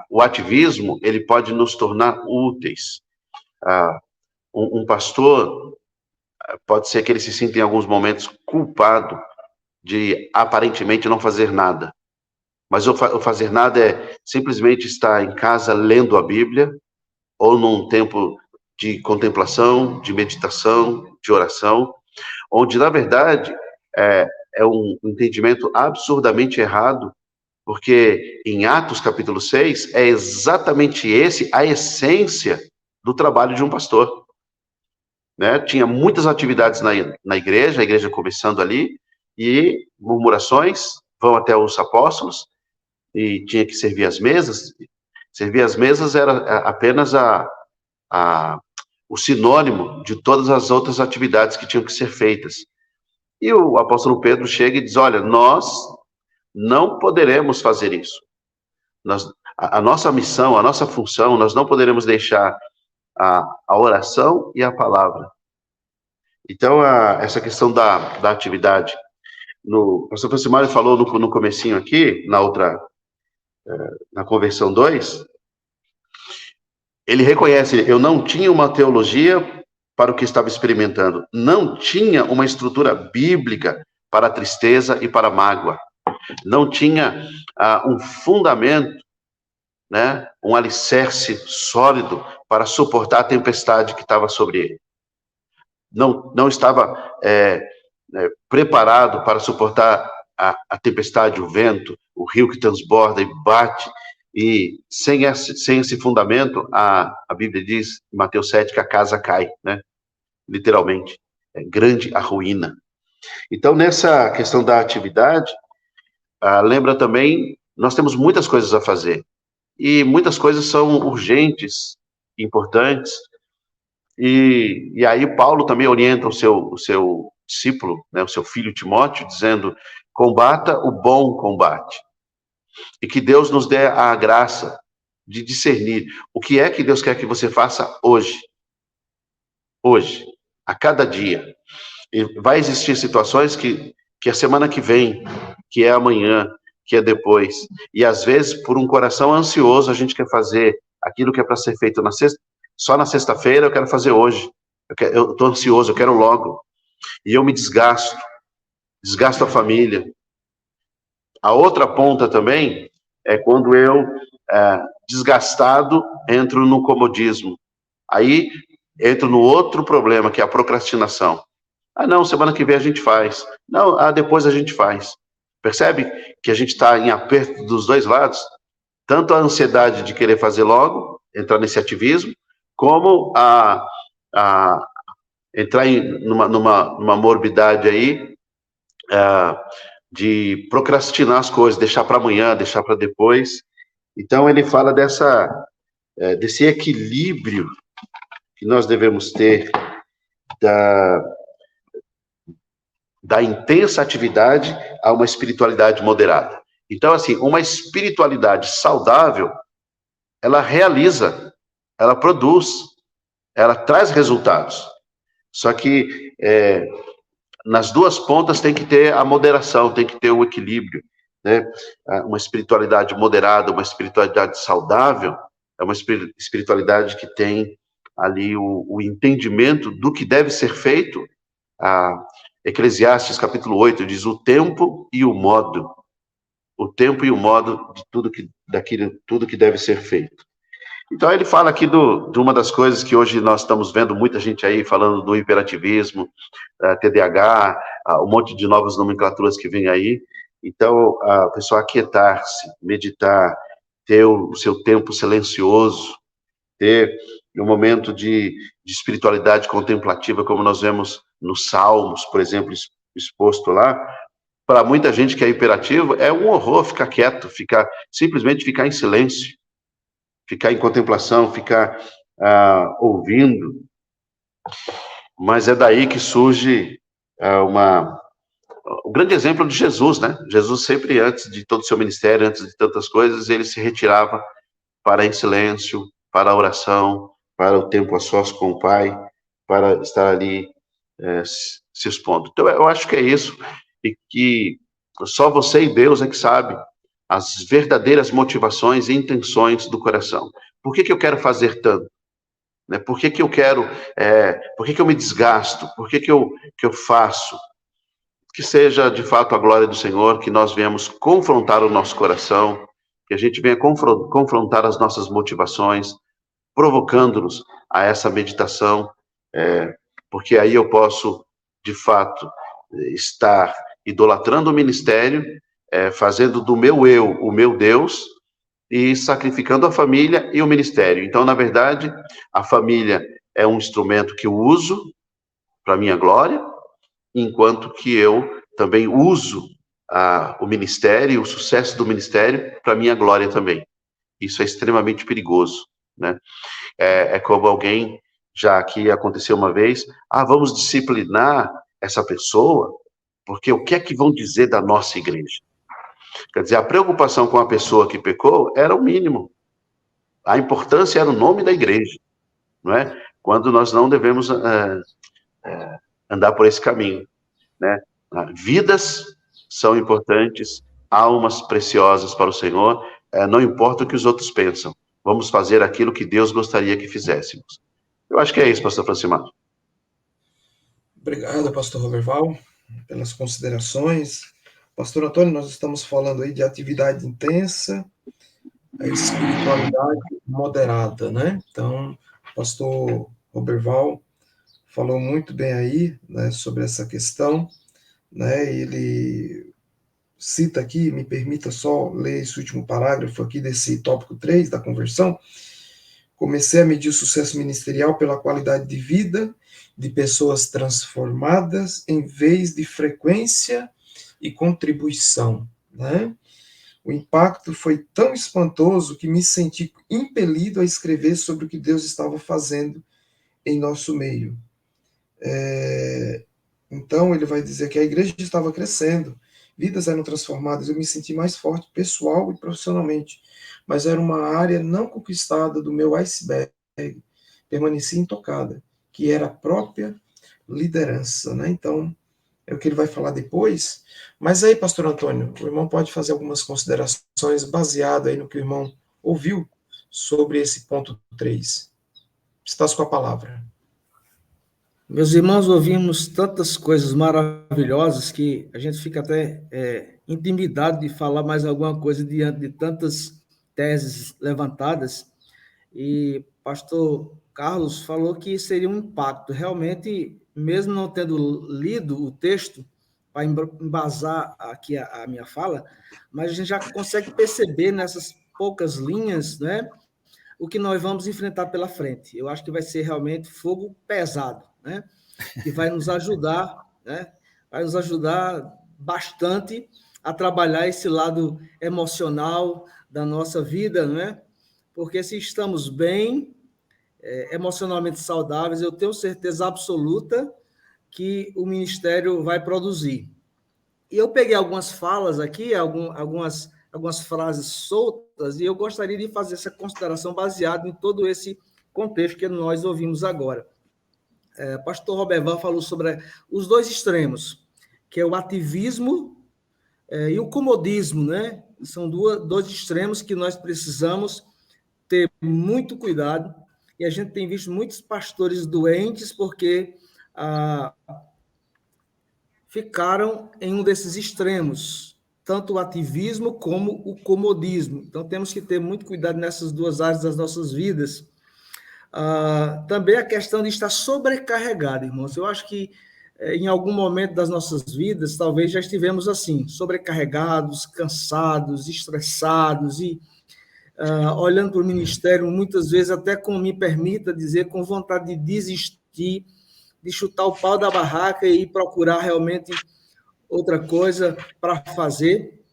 o ativismo, ele pode nos tornar úteis. Um pastor, pode ser que ele se sinta em alguns momentos culpado de aparentemente não fazer nada. Mas o fazer nada é simplesmente estar em casa lendo a Bíblia, ou num tempo de contemplação, de meditação, de oração, onde, na verdade, é um entendimento absurdamente errado, porque em Atos capítulo 6, é exatamente a essência do trabalho de um pastor. Né? Tinha muitas atividades na igreja, a igreja começando ali, e murmurações, vão até os apóstolos, e tinha que servir as mesas. Servir as mesas era apenas o sinônimo de todas as outras atividades que tinham que ser feitas. E o apóstolo Pedro chega e diz, olha, nós não poderemos fazer isso. A nossa missão, a nossa função, nós não poderemos deixar a oração e a palavra. Então, essa questão da atividade, o pastor Francimário falou no comecinho aqui, na conversão 2, ele reconhece, eu não tinha uma teologia para o que estava experimentando, não tinha uma estrutura bíblica para a tristeza e para a mágoa, não tinha um fundamento, né, um alicerce sólido para suportar a tempestade que estava sobre ele. Não estava preparado para suportar a tempestade, o vento, o rio que transborda e bate, e sem esse fundamento, a Bíblia diz, em Mateus 7, que a casa cai, né? Literalmente, é grande a ruína. Então, nessa questão da atividade, lembra também, nós temos muitas coisas a fazer, e muitas coisas são urgentes, importantes, e aí Paulo também orienta o seu discípulo, né, o seu filho Timóteo, dizendo, combata o bom combate. E que Deus nos dê a graça de discernir o que é que Deus quer que você faça hoje. Hoje, a cada dia. E vai existir situações que a semana que vem, que é amanhã, que é depois. E às vezes, por um coração ansioso, a gente quer fazer aquilo que é para ser feito só na sexta-feira, eu quero fazer hoje. Eu estou ansioso, eu quero logo. E eu me desgasto a família. A outra ponta também é quando eu, desgastado, entro no comodismo. Aí entro no outro problema, que é a procrastinação. Ah, não, semana que vem a gente faz. Não, depois a gente faz. Percebe que a gente está em aperto dos dois lados? Tanto a ansiedade de querer fazer logo, entrar nesse ativismo, como entrar numa morbidade aí, de procrastinar as coisas, deixar para amanhã, deixar para depois. Então ele fala desse equilíbrio que nós devemos ter da intensa atividade a uma espiritualidade moderada. Então, assim, uma espiritualidade saudável, ela realiza, ela produz, ela traz resultados. Só que nas duas pontas tem que ter a moderação, tem que ter o equilíbrio, né? Uma espiritualidade moderada, uma espiritualidade saudável, é uma espiritualidade que tem ali o entendimento do que deve ser feito. Eclesiastes capítulo 8 diz o tempo e o modo de tudo que deve ser feito. Então ele fala aqui de uma das coisas que hoje nós estamos vendo muita gente aí falando do hiperativismo, TDAH, um monte de novas nomenclaturas que vem aí. Então, a pessoa aquietar-se, meditar, ter o seu tempo silencioso, ter um momento de espiritualidade contemplativa, como nós vemos nos Salmos, por exemplo, exposto lá. Para muita gente que é hiperativo, é um horror ficar quieto, simplesmente ficar em silêncio, ficar em contemplação, ficar ouvindo. Mas é daí que surge o grande exemplo de Jesus, né? Jesus sempre, antes de todo o seu ministério, antes de tantas coisas, ele se retirava para em silêncio, para a oração, para o tempo a sós com o Pai, para estar ali se expondo. Então, eu acho que é isso, e que só você e Deus é que sabe as verdadeiras motivações e intenções do coração. Por que eu quero fazer tanto? Né? Por que eu quero, por que eu me desgasto? Por que eu faço? Que seja, de fato, a glória do Senhor, que nós venhamos confrontar o nosso coração, que a gente venha confrontar as nossas motivações, provocando-nos a essa meditação, porque aí eu posso, de fato, estar idolatrando o ministério, fazendo do meu eu o meu Deus e sacrificando a família e o ministério. Então, na verdade, a família é um instrumento que eu uso para minha glória, enquanto que eu também uso o ministério, o sucesso do ministério para minha glória também. Isso é extremamente perigoso, né? É como alguém, já aqui aconteceu uma vez, vamos disciplinar essa pessoa, porque o que é que vão dizer da nossa igreja? Quer dizer, a preocupação com a pessoa que pecou era o mínimo. A importância era o nome da igreja, não é? Quando nós não devemos andar por esse caminho, né? Vidas são importantes, almas preciosas para o Senhor, não importa o que os outros pensam. Vamos fazer aquilo que Deus gostaria que fizéssemos. Eu acho que é isso, pastor Francimar. Obrigado, pastor Roberval, pelas considerações. Pastor Antônio, nós estamos falando aí de atividade intensa, a espiritualidade moderada, né? Então, pastor Roberval falou muito bem aí, né, sobre essa questão, né? Ele cita aqui, me permita só ler esse último parágrafo aqui desse tópico 3 da conversão. Comecei a medir o sucesso ministerial pela qualidade de vida de pessoas transformadas em vez de frequência e contribuição, né? O impacto foi tão espantoso que me senti impelido a escrever sobre o que Deus estava fazendo em nosso meio. Então, ele vai dizer que a igreja estava crescendo, vidas eram transformadas, eu me senti mais forte pessoal e profissionalmente, mas era uma área não conquistada do meu iceberg, permaneci intocada, que era a própria liderança, né? Então, é o que ele vai falar depois. Mas aí, pastor Antônio, o irmão pode fazer algumas considerações baseado aí no que o irmão ouviu sobre esse ponto 3. Estás com a palavra. Meus irmãos, ouvimos tantas coisas maravilhosas que a gente fica até intimidado de falar mais alguma coisa diante de tantas teses levantadas. E pastor Carlos falou que seria um impacto. Realmente, mesmo não tendo lido o texto, para embasar aqui a minha fala, mas a gente já consegue perceber nessas poucas linhas, né, o que nós vamos enfrentar pela frente. Eu acho que vai ser realmente fogo pesado, né, que vai nos ajudar, né, vai nos ajudar bastante a trabalhar esse lado emocional da nossa vida, né, porque se estamos bem, emocionalmente saudáveis, eu tenho certeza absoluta que o ministério vai produzir. E eu peguei algumas falas aqui, algumas frases soltas, e eu gostaria de fazer essa consideração baseada em todo esse contexto que nós ouvimos agora. Pastor Roberval falou sobre os dois extremos, que é o ativismo e o comodismo, né? São dois extremos que nós precisamos ter muito cuidado, e a gente tem visto muitos pastores doentes porque ficaram em um desses extremos, tanto o ativismo como o comodismo. Então, temos que ter muito cuidado nessas duas áreas das nossas vidas. Também a questão de estar sobrecarregado, irmãos. Eu acho que em algum momento das nossas vidas, talvez já estivemos assim, sobrecarregados, cansados, estressados e olhando para o ministério, muitas vezes até, como me permita dizer, com vontade de desistir, de chutar o pau da barraca e procurar realmente outra coisa para fazer.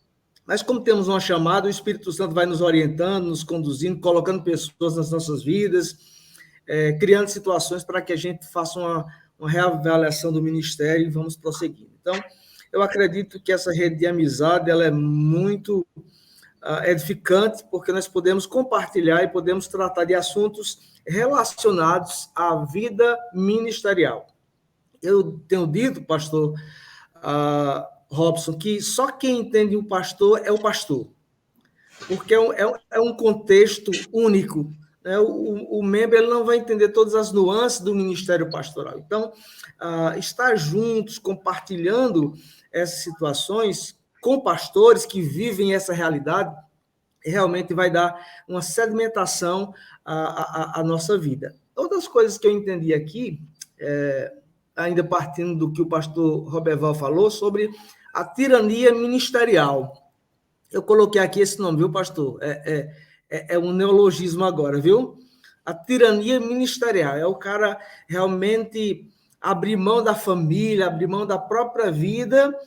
Mas como temos uma chamada, o Espírito Santo vai nos orientando, nos conduzindo, colocando pessoas nas nossas vidas, criando situações para que a gente faça uma reavaliação do ministério e vamos prosseguir. Então, eu acredito que essa rede de amizade ela é muito edificante, porque nós podemos compartilhar e podemos tratar de assuntos relacionados à vida ministerial. Eu tenho dito, pastor Robson, que só quem entende o pastor é o pastor, porque é um contexto único, né? O membro ele não vai entender todas as nuances do ministério pastoral. Então, estar juntos, compartilhando essas situações com pastores que vivem essa realidade, realmente vai dar uma sedimentação à nossa vida. Outras coisas que eu entendi aqui, ainda partindo do que o pastor Roberval falou, sobre a tirania ministerial. Eu coloquei aqui esse nome, viu, pastor? É um neologismo agora, viu? A tirania ministerial. É o cara realmente abrir mão da família, abrir mão da própria vida,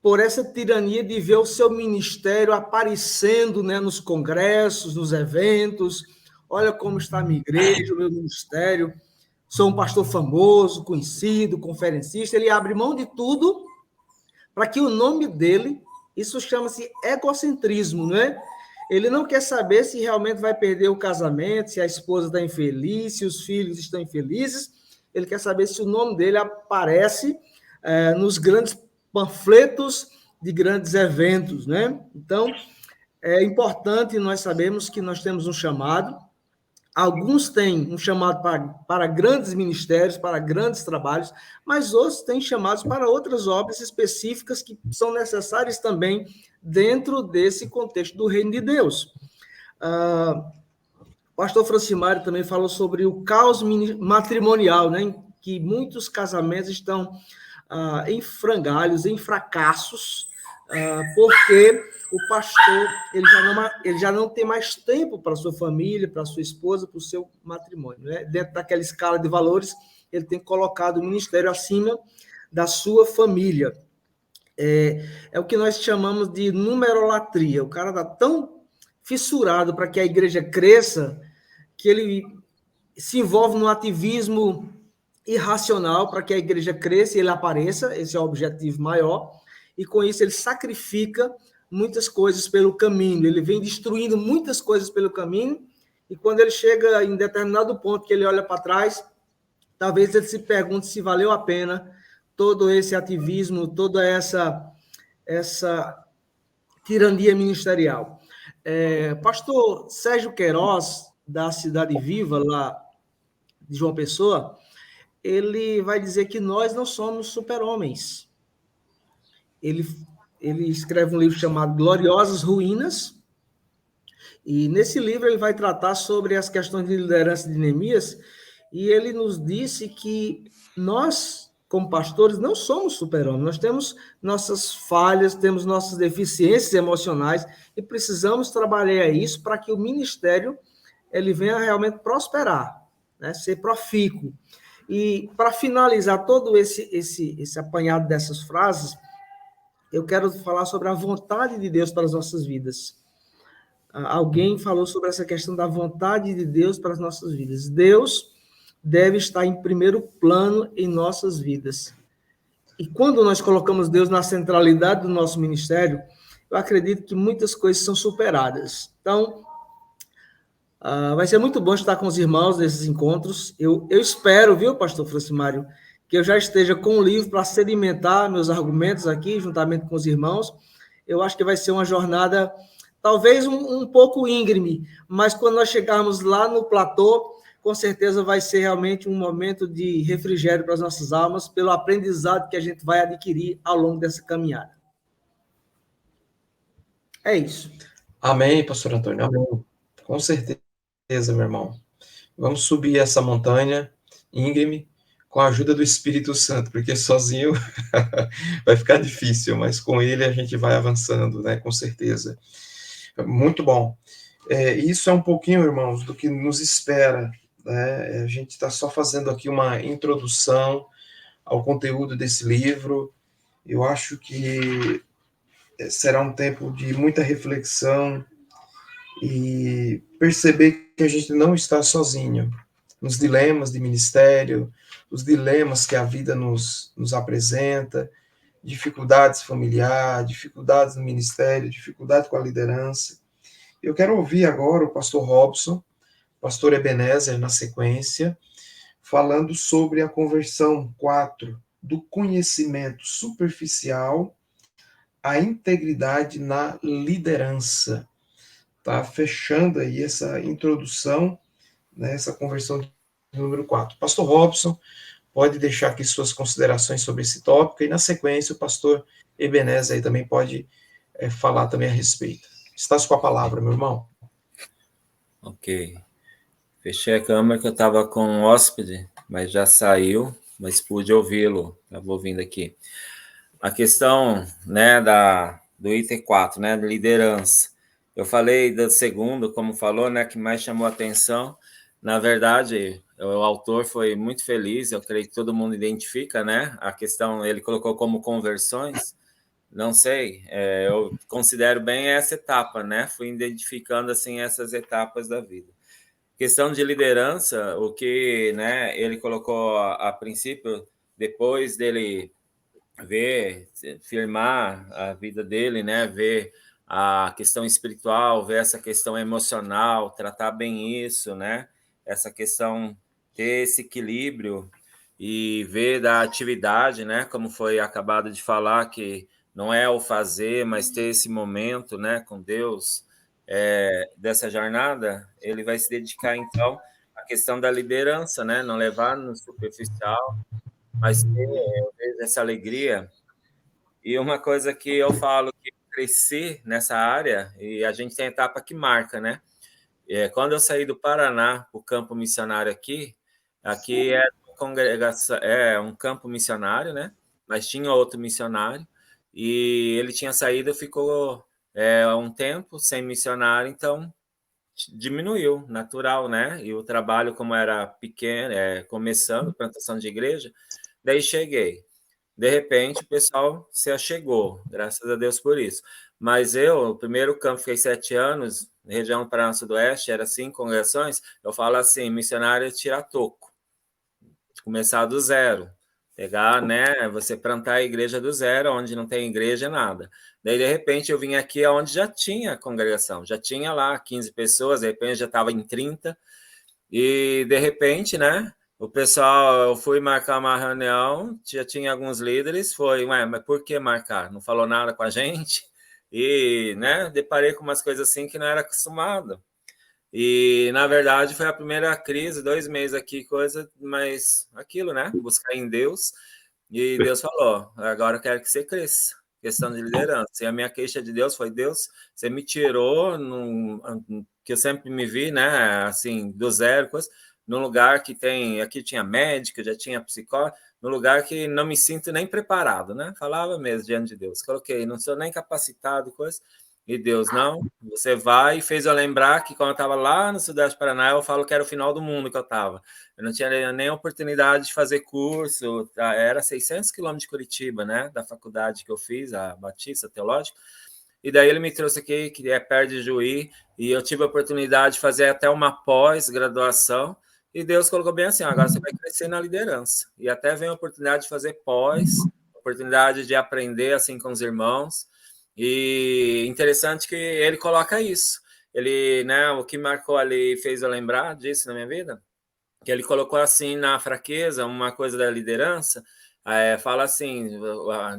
por essa tirania de ver o seu ministério aparecendo, né, nos congressos, nos eventos. Olha como está a minha igreja, o meu ministério. Sou um pastor famoso, conhecido, conferencista. Ele abre mão de tudo para que o nome dele, isso chama-se egocentrismo, não é? Ele não quer saber se realmente vai perder o casamento, se a esposa está infeliz, se os filhos estão infelizes. Ele quer saber se o nome dele aparece nos grandes panfletos de grandes eventos, né? Então, é importante nós sabermos que nós temos um chamado. Alguns têm um chamado para grandes ministérios, para grandes trabalhos, mas outros têm chamados para outras obras específicas que são necessárias também dentro desse contexto do reino de Deus. O pastor Francimário também falou sobre o caos matrimonial, né, em que muitos casamentos estão em frangalhos, em fracassos, porque o pastor ele já não tem mais tempo para a sua família, para a sua esposa, para o seu matrimônio, né? Dentro daquela escala de valores, ele tem colocado o ministério acima da sua família. É o que nós chamamos de numerolatria. O cara está tão fissurado para que a igreja cresça que ele se envolve no ativismo irracional para que a igreja cresça e ele apareça. Esse é o objetivo maior. e com isso ele sacrifica muitas coisas pelo caminho, ele vem destruindo muitas coisas pelo caminho, e quando ele chega em determinado ponto que ele olha para trás, talvez ele se pergunte se valeu a pena todo esse ativismo, toda essa tirania ministerial. Pastor Sérgio Queiroz, da Cidade Viva, lá de João Pessoa, ele vai dizer que nós não somos super-homens. Ele escreve um livro chamado Gloriosas Ruínas, e nesse livro ele vai tratar sobre as questões de liderança de Neemias, e ele nos disse que nós, como pastores, não somos super-homens, nós temos nossas falhas, temos nossas deficiências emocionais, e precisamos trabalhar isso para que o ministério ele venha realmente prosperar, né, ser profícuo. E para finalizar todo esse apanhado dessas frases, eu quero falar sobre a vontade de Deus para as nossas vidas. Alguém falou sobre essa questão da vontade de Deus para as nossas vidas. Deus deve estar em primeiro plano em nossas vidas. E quando nós colocamos Deus na centralidade do nosso ministério, eu acredito que muitas coisas são superadas. Então, vai ser muito bom estar com os irmãos nesses encontros. Eu espero, viu, pastor Francimário, que eu já esteja com um livro para sedimentar meus argumentos aqui, juntamente com os irmãos. Eu acho que vai ser uma jornada, talvez um pouco íngreme, mas quando nós chegarmos lá no platô, com certeza vai ser realmente um momento de refrigério para as nossas almas, pelo aprendizado que a gente vai adquirir ao longo dessa caminhada. É isso. Amém, pastor Antônio. Amém. Com certeza, meu irmão. Vamos subir essa montanha íngreme com a ajuda do Espírito Santo, porque sozinho vai ficar difícil, mas com ele a gente vai avançando, né? Com certeza. Muito bom. Isso é um pouquinho, irmãos, do que nos espera, né? A gente está só fazendo aqui uma introdução ao conteúdo desse livro. Eu acho que será um tempo de muita reflexão e perceber que a gente não está sozinho nos dilemas de ministério, os dilemas que a vida nos apresenta, dificuldades familiares, dificuldades no ministério, dificuldade com a liderança. Eu quero ouvir agora o pastor Robson, pastor Ebenezer na sequência, falando sobre a conversão 4, do conhecimento superficial à integridade na liderança. Tá fechando aí essa introdução, né, essa conversão de número 4. Pastor Robson, pode deixar aqui suas considerações sobre esse tópico, e na sequência o pastor Ebenezer aí também pode falar também a respeito. Estás com a palavra, meu irmão. Ok. Fechei a câmera que eu estava com um hóspede, mas já saiu, mas pude ouvi-lo. Estava ouvindo aqui. A questão, né, do item 4, né, de liderança. Eu falei do segundo, como falou, né, que mais chamou a atenção. Na verdade, o autor foi muito feliz, eu creio que todo mundo identifica, né, a questão, ele colocou como conversões, não sei, eu considero bem essa etapa, né, fui identificando, assim, essas etapas da vida. Questão de liderança, o que, né, ele colocou a princípio, depois dele ver, firmar a vida dele, né, ver a questão espiritual, ver essa questão emocional, tratar bem isso, né, essa questão, ter esse equilíbrio e ver da atividade, né, como foi acabado de falar, que não é o fazer, mas ter esse momento, né, com Deus, dessa jornada, ele vai se dedicar, então, à questão da liderança, né, não levar no superficial, mas ter essa alegria. E uma coisa que eu falo, que cresci nessa área, e a gente tem etapa que marca, né? Quando eu saí do Paraná, o campo missionário aqui é uma congregação, um campo missionário, né? Mas tinha outro missionário, e ele tinha saído, ficou um tempo sem missionário, então diminuiu, natural, né? E o trabalho, como era pequeno, começando, plantação de igreja, daí cheguei. De repente, o pessoal se achegou, graças a Deus por isso. Mas o primeiro campo, fiquei 7 anos, região do Paraná Sudoeste, era 5 congregações, eu falo assim, missionário tira toco, começar do zero. Pegar, né, você plantar a igreja do zero, onde não tem igreja, nada. Daí, de repente, eu vim aqui onde já tinha congregação, já tinha lá 15 pessoas, de repente já estava em 30, e de repente, né, o pessoal, eu fui marcar uma reunião, já tinha alguns líderes, foi, ué, mas por que marcar? Não falou nada com a gente? E, né, deparei com umas coisas assim que não era acostumado. E, na verdade, foi a primeira crise, 2 meses aqui, coisa, mas aquilo, né? Buscar em Deus. E Deus falou: agora eu quero que você cresça. Questão de liderança. E a minha queixa de Deus foi: Deus, você me tirou, que eu sempre me vi, né? Assim, do zero, coisa, num lugar que tem. Aqui tinha médico, já tinha psicólogo, num lugar que não me sinto nem preparado, né? Falava mesmo diante de Deus. Coloquei, não sou nem capacitado, coisa. E Deus, não, você vai, e fez eu lembrar que quando eu estava lá no Sudeste Paraná, eu falo que era o final do mundo que eu estava. Eu não tinha nem oportunidade de fazer curso, era 600 quilômetros de Curitiba, né, da faculdade que eu fiz, a Batista Teológica, e daí ele me trouxe aqui, que é perto de Juí, e eu tive a oportunidade de fazer até uma pós-graduação, e Deus colocou bem assim, agora você vai crescer na liderança, e até vem a oportunidade de fazer pós, oportunidade de aprender assim com os irmãos, e interessante que ele coloca isso. Ele, né, o que marcou ali, fez eu lembrar disso na minha vida, que ele colocou assim na fraqueza, uma coisa da liderança, fala assim,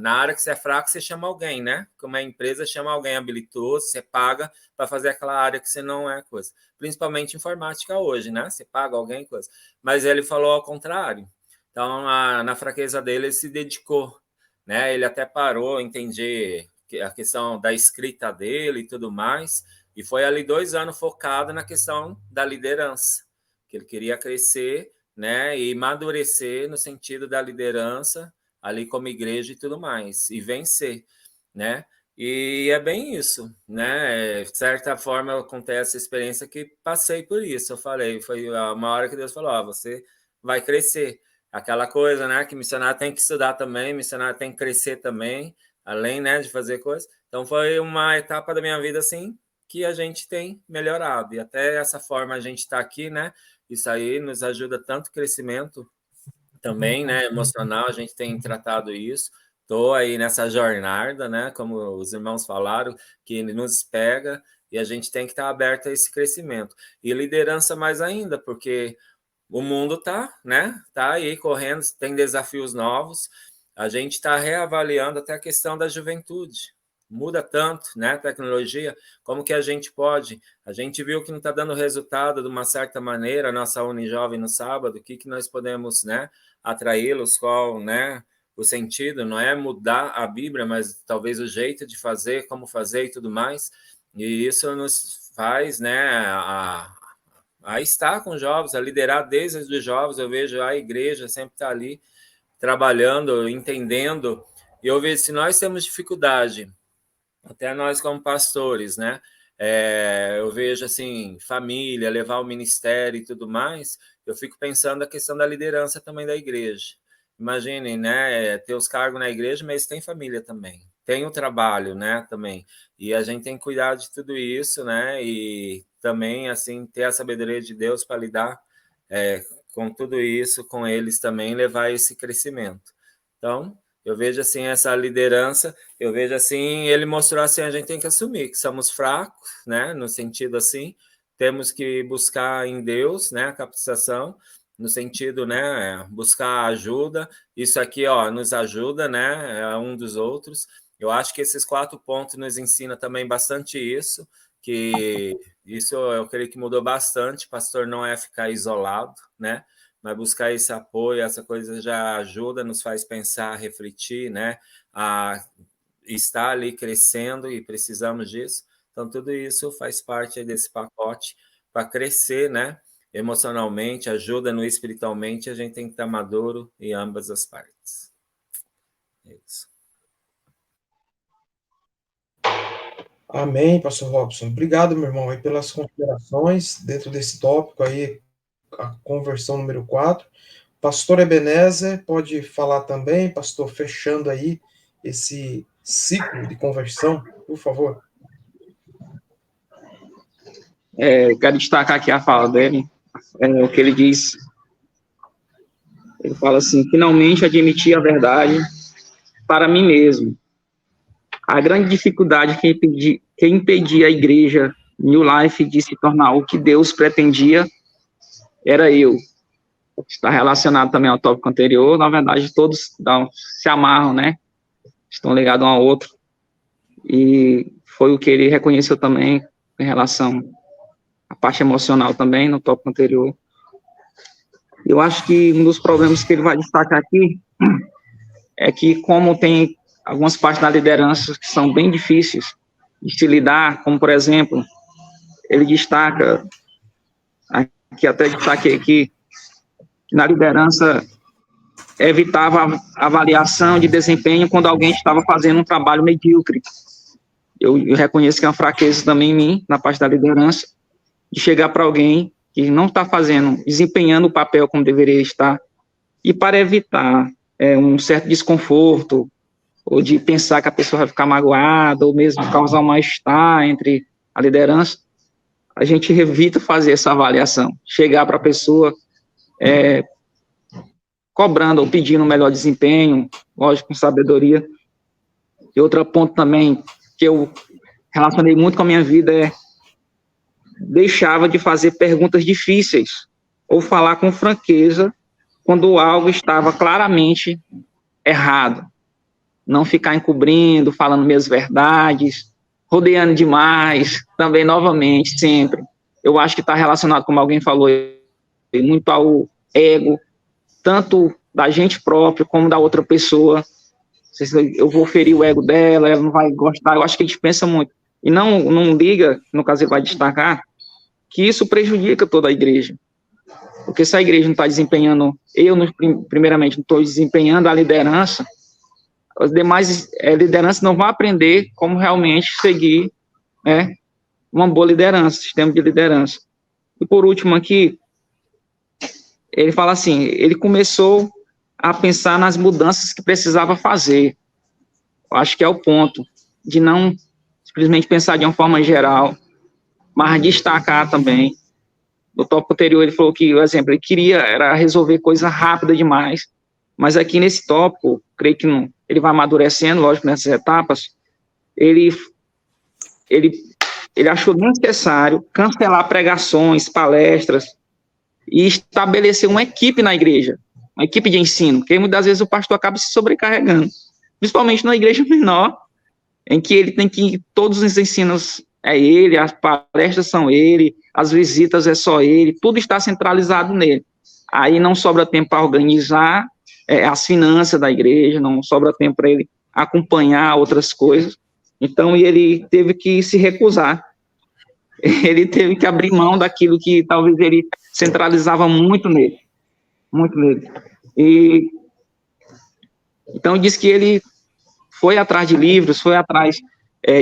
na área que você é fraco, você chama alguém, né? Como é empresa, chama alguém habilidoso, você paga para fazer aquela área que você não é coisa. Principalmente informática hoje, né? Você paga alguém coisa. Mas ele falou ao contrário. Então, na fraqueza dele, ele se dedicou, né? Ele até parou, entendi a questão da escrita dele e tudo mais, e foi ali 2 anos focado na questão da liderança, que ele queria crescer, né, e amadurecer no sentido da liderança ali como igreja e tudo mais, e vencer, né? E é bem isso, né? De certa forma acontece essa experiência que passei por isso. Eu falei, foi uma hora que Deus falou: você vai crescer. Aquela coisa, né, que missionário tem que estudar também, missionário tem que crescer também, além, né, de fazer coisas. Então foi uma etapa da minha vida assim que a gente tem melhorado, e até essa forma a gente está aqui, né? Isso aí nos ajuda tanto crescimento também, né? Emocional, a gente tem tratado isso. Estou aí nessa jornada, né? Como os irmãos falaram, que nos pega, e a gente tem que estar aberto a esse crescimento. E liderança mais ainda, porque o mundo tá, né? Tá aí correndo, tem desafios novos. A gente está reavaliando até a questão da juventude. Muda tanto, né? Tecnologia, como que a gente pode? A gente viu que não está dando resultado de uma certa maneira, a nossa Unijovem no sábado, o que nós podemos, né? Atraí-los, qual, né? O sentido não é mudar a Bíblia, mas talvez o jeito de fazer, como fazer e tudo mais. E isso nos faz, né? A estar com jovens, a liderar desde os jovens. Eu vejo a igreja sempre está ali trabalhando, entendendo. E eu vejo, se nós temos dificuldade, até nós como pastores, né? Eu vejo assim, família, levar o ministério e tudo mais, eu fico pensando a questão da liderança também da igreja. Imaginem, né? Ter os cargos na igreja, mas tem família também. Tem o trabalho, né? Também. E a gente tem que cuidar de tudo isso, né? E também, assim, ter a sabedoria de Deus para lidar com tudo isso, com eles também, levar esse crescimento. Então, eu vejo assim essa liderança, eu vejo assim, ele mostrou assim, a gente tem que assumir que somos fracos, né, no sentido assim, temos que buscar em Deus, né, a capacitação, no sentido, né, buscar ajuda, isso aqui, ó, nos ajuda, né, um dos outros. Eu acho que esses 4 pontos nos ensina também bastante isso, que isso eu creio que mudou bastante, pastor não é ficar isolado, né, mas buscar esse apoio, essa coisa já ajuda, nos faz pensar, refletir, né? A estar ali crescendo e precisamos disso. Então, tudo isso faz parte desse pacote para crescer, né? Emocionalmente, ajuda no espiritualmente, a gente tem que estar maduro em ambas as partes. É isso. Amém, pastor Robson. Obrigado, meu irmão, aí pelas considerações dentro desse tópico aí, a conversão número 4. Pastor Ebenezer pode falar também, pastor, fechando aí esse ciclo de conversão, por favor. Quero destacar aqui a fala dele, o que ele diz. Ele fala assim: finalmente admiti a verdade para mim mesmo. A grande dificuldade que impedia a igreja New Life de se tornar o que Deus pretendia era eu. Está relacionado também ao tópico anterior. Na verdade, todos se amarram, né? Estão ligados um ao outro. E foi o que ele reconheceu também em relação à parte emocional também, no tópico anterior. Eu acho que um dos problemas que ele vai destacar aqui é que, como tem algumas partes da liderança que são bem difíceis de se lidar, como, por exemplo, ele destaca, aqui até destaquei aqui, que na liderança evitava a avaliação de desempenho quando alguém estava fazendo um trabalho medíocre. Eu reconheço que é uma fraqueza também em mim, na parte da liderança, de chegar para alguém que não está desempenhando o papel como deveria estar, e para evitar um certo desconforto, ou de pensar que a pessoa vai ficar magoada, ou mesmo causar um mal-estar entre a liderança, a gente evita fazer essa avaliação, chegar para a pessoa cobrando ou pedindo um melhor desempenho, lógico, com sabedoria. E outro ponto também que eu relacionei muito com a minha vida é deixava de fazer perguntas difíceis ou falar com franqueza quando algo estava claramente errado. Não ficar encobrindo, falando meias verdades, rodeando demais, também, novamente, sempre. Eu acho que está relacionado, como alguém falou, muito ao ego, tanto da gente próprio como da outra pessoa. Eu vou ferir o ego dela, ela não vai gostar. Eu acho que a gente pensa muito. E não liga, no caso ele vai destacar, que isso prejudica toda a igreja. Porque se a igreja não está desempenhando, primeiramente, não estou desempenhando a liderança, as demais lideranças não vão aprender como realmente seguir uma boa liderança, sistema de liderança. E por último aqui, ele fala assim, ele começou a pensar nas mudanças que precisava fazer. Eu acho que é o ponto, de não simplesmente pensar de uma forma geral, mas destacar também. No tópico anterior ele falou que, por exemplo, ele queria era resolver coisa rápida demais, mas aqui nesse tópico, creio que não, ele vai amadurecendo, lógico, nessas etapas, ele achou necessário cancelar pregações, palestras, e estabelecer uma equipe na igreja, uma equipe de ensino, porque muitas vezes o pastor acaba se sobrecarregando, principalmente na igreja menor, em que ele tem que, todos os ensinos é ele, as palestras são ele, as visitas é só ele, tudo está centralizado nele. Aí não sobra tempo para organizar as finanças da igreja, não sobra tempo para ele acompanhar outras coisas. Então, ele teve que se recusar. Ele teve que abrir mão daquilo que talvez ele centralizava muito nele. Muito nele. E, então, diz que ele foi atrás de livros, foi atrás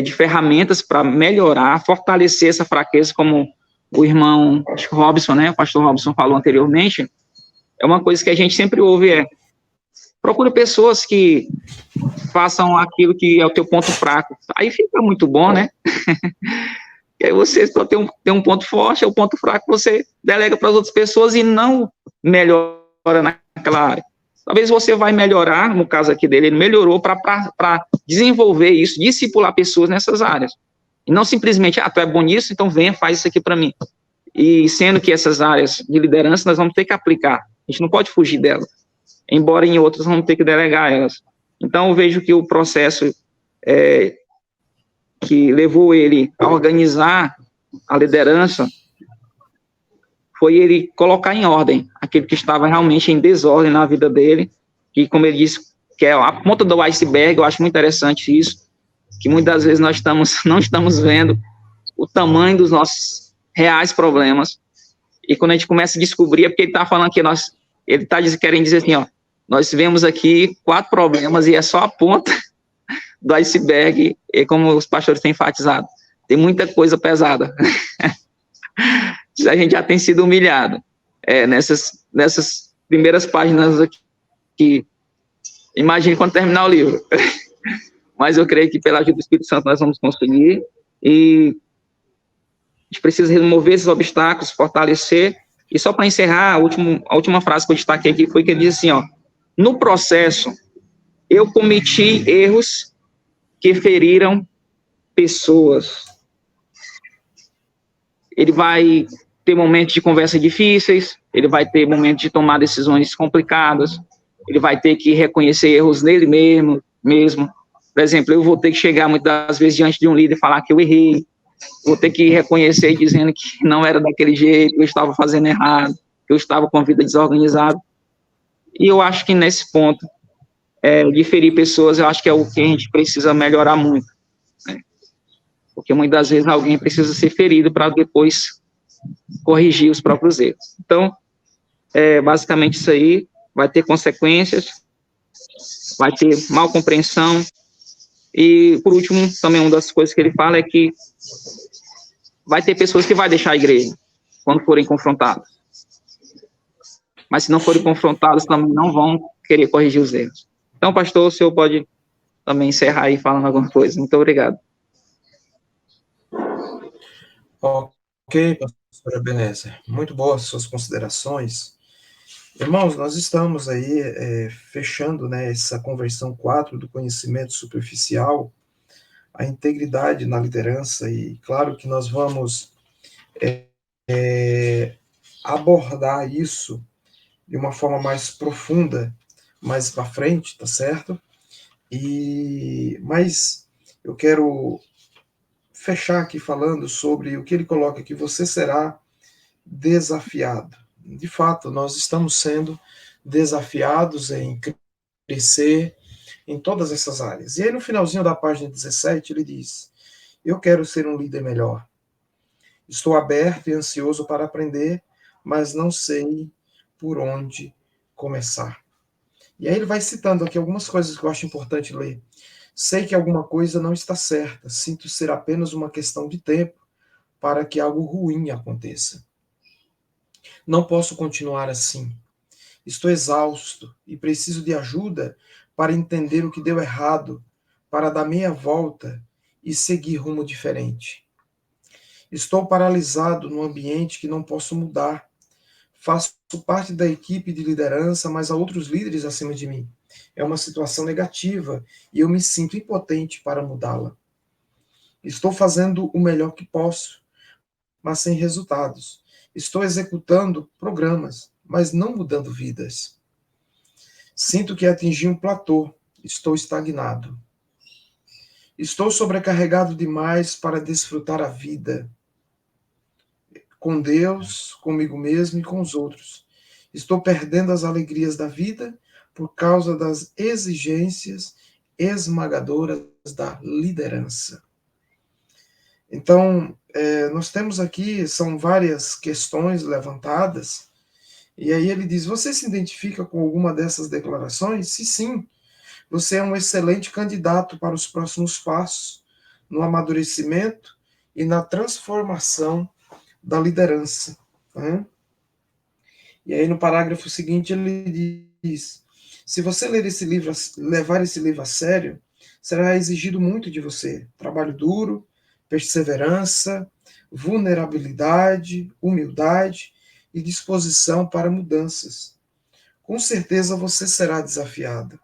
de ferramentas para melhorar, fortalecer essa fraqueza, como o irmão Robson, né, o pastor Robson falou anteriormente. É uma coisa que a gente sempre ouve, procura pessoas que façam aquilo que é o teu ponto fraco. Aí fica muito bom, né? E aí você só tem um ponto forte, é o ponto fraco, você delega para as outras pessoas e não melhora naquela área. Talvez você vai melhorar, no caso aqui dele, ele melhorou para desenvolver isso, discipular pessoas nessas áreas. E não simplesmente, tu é bom nisso, então venha, faz isso aqui para mim. E sendo que essas áreas de liderança nós vamos ter que aplicar, a gente não pode fugir delas, embora em outras vamos ter que delegar elas. Então eu vejo que o processo que levou ele a organizar a liderança foi ele colocar em ordem aquilo que estava realmente em desordem na vida dele, que, como ele disse, que é a ponta do iceberg. Eu acho muito interessante isso, que muitas vezes nós não estamos vendo o tamanho dos nossos reais problemas, e quando a gente começa a descobrir, é porque ele está falando aqui, ele está querendo dizer assim, nós vemos aqui 4 problemas e é só a ponta do iceberg, e como os pastores têm enfatizado, tem muita coisa pesada. A gente já tem sido humilhado nessas primeiras páginas aqui. Imagine quando terminar o livro. Mas eu creio que pela ajuda do Espírito Santo nós vamos conseguir, e a gente precisa remover esses obstáculos, fortalecer E só para encerrar, a última frase que eu destaquei aqui foi que ele diz assim, ó, no processo, eu cometi erros que feriram pessoas. Ele vai ter momentos de conversa difíceis, ele vai ter momentos de tomar decisões complicadas, ele vai ter que reconhecer erros nele mesmo. Por exemplo, eu vou ter que chegar muitas das vezes diante de um líder e falar que eu errei, vou ter que reconhecer dizendo que não era daquele jeito, que eu estava fazendo errado, que eu estava com a vida desorganizada. E eu acho que nesse ponto, de ferir pessoas, eu acho que é o que a gente precisa melhorar muito, né? Porque muitas das vezes alguém precisa ser ferido para depois corrigir os próprios erros. Então, basicamente isso aí, vai ter consequências, vai ter mal compreensão, e, por último, também uma das coisas que ele fala é que vai ter pessoas que vão deixar a igreja quando forem confrontadas. Mas se não forem confrontadas, também não vão querer corrigir os erros. Então, pastor, o senhor pode também encerrar aí falando alguma coisa. Muito obrigado. Ok, pastor Ebenezer. Muito boas suas considerações. Irmãos, nós estamos aí fechando, né, essa conversão 4 do conhecimento superficial, a integridade na liderança, e claro que nós vamos abordar isso de uma forma mais profunda mais para frente, tá certo? Mas eu quero fechar aqui falando sobre o que ele coloca aqui, você será desafiado. De fato, nós estamos sendo desafiados em crescer em todas essas áreas. E aí no finalzinho da página 17 ele diz, eu quero ser um líder melhor. Estou aberto e ansioso para aprender, mas não sei por onde começar. E aí ele vai citando aqui algumas coisas que eu acho importante ler. Sei que alguma coisa não está certa, sinto ser apenas uma questão de tempo para que algo ruim aconteça. Não posso continuar assim. Estou exausto e preciso de ajuda para entender o que deu errado, para dar meia volta e seguir rumo diferente. Estou paralisado num ambiente que não posso mudar. Faço parte da equipe de liderança, mas há outros líderes acima de mim. É uma situação negativa e eu me sinto impotente para mudá-la. Estou fazendo o melhor que posso, mas sem resultados. Estou executando programas, mas não mudando vidas. Sinto que atingi um platô. Estou estagnado. Estou sobrecarregado demais para desfrutar a vida com Deus, comigo mesmo e com os outros. Estou perdendo as alegrias da vida por causa das exigências esmagadoras da liderança. Então, nós temos aqui, são várias questões levantadas, e aí ele diz, você se identifica com alguma dessas declarações? Se sim, você é um excelente candidato para os próximos passos no amadurecimento e na transformação da liderança. Né? E aí no parágrafo seguinte ele diz, se você levar esse livro a sério, será exigido muito de você, trabalho duro, perseverança, vulnerabilidade, humildade e disposição para mudanças. Com certeza você será desafiado.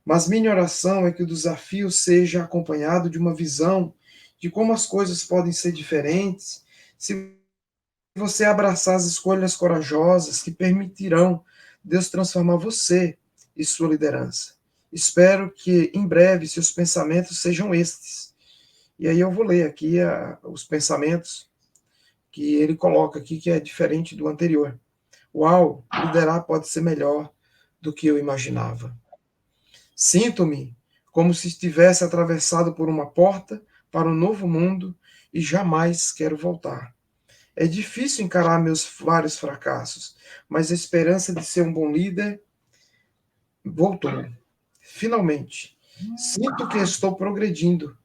Mas minha oração é que o desafio seja acompanhado de uma visão de como as coisas podem ser diferentes se você abraçar as escolhas corajosas que permitirão Deus transformar você e sua liderança. Espero que em breve seus pensamentos sejam estes. E aí eu vou ler aqui os pensamentos que ele coloca aqui, que é diferente do anterior. Uau, liderar pode ser melhor do que eu imaginava. Sinto-me como se estivesse atravessado por uma porta para um novo mundo e jamais quero voltar. É difícil encarar meus vários fracassos, mas a esperança de ser um bom líder voltou. Finalmente, sinto que estou progredindo.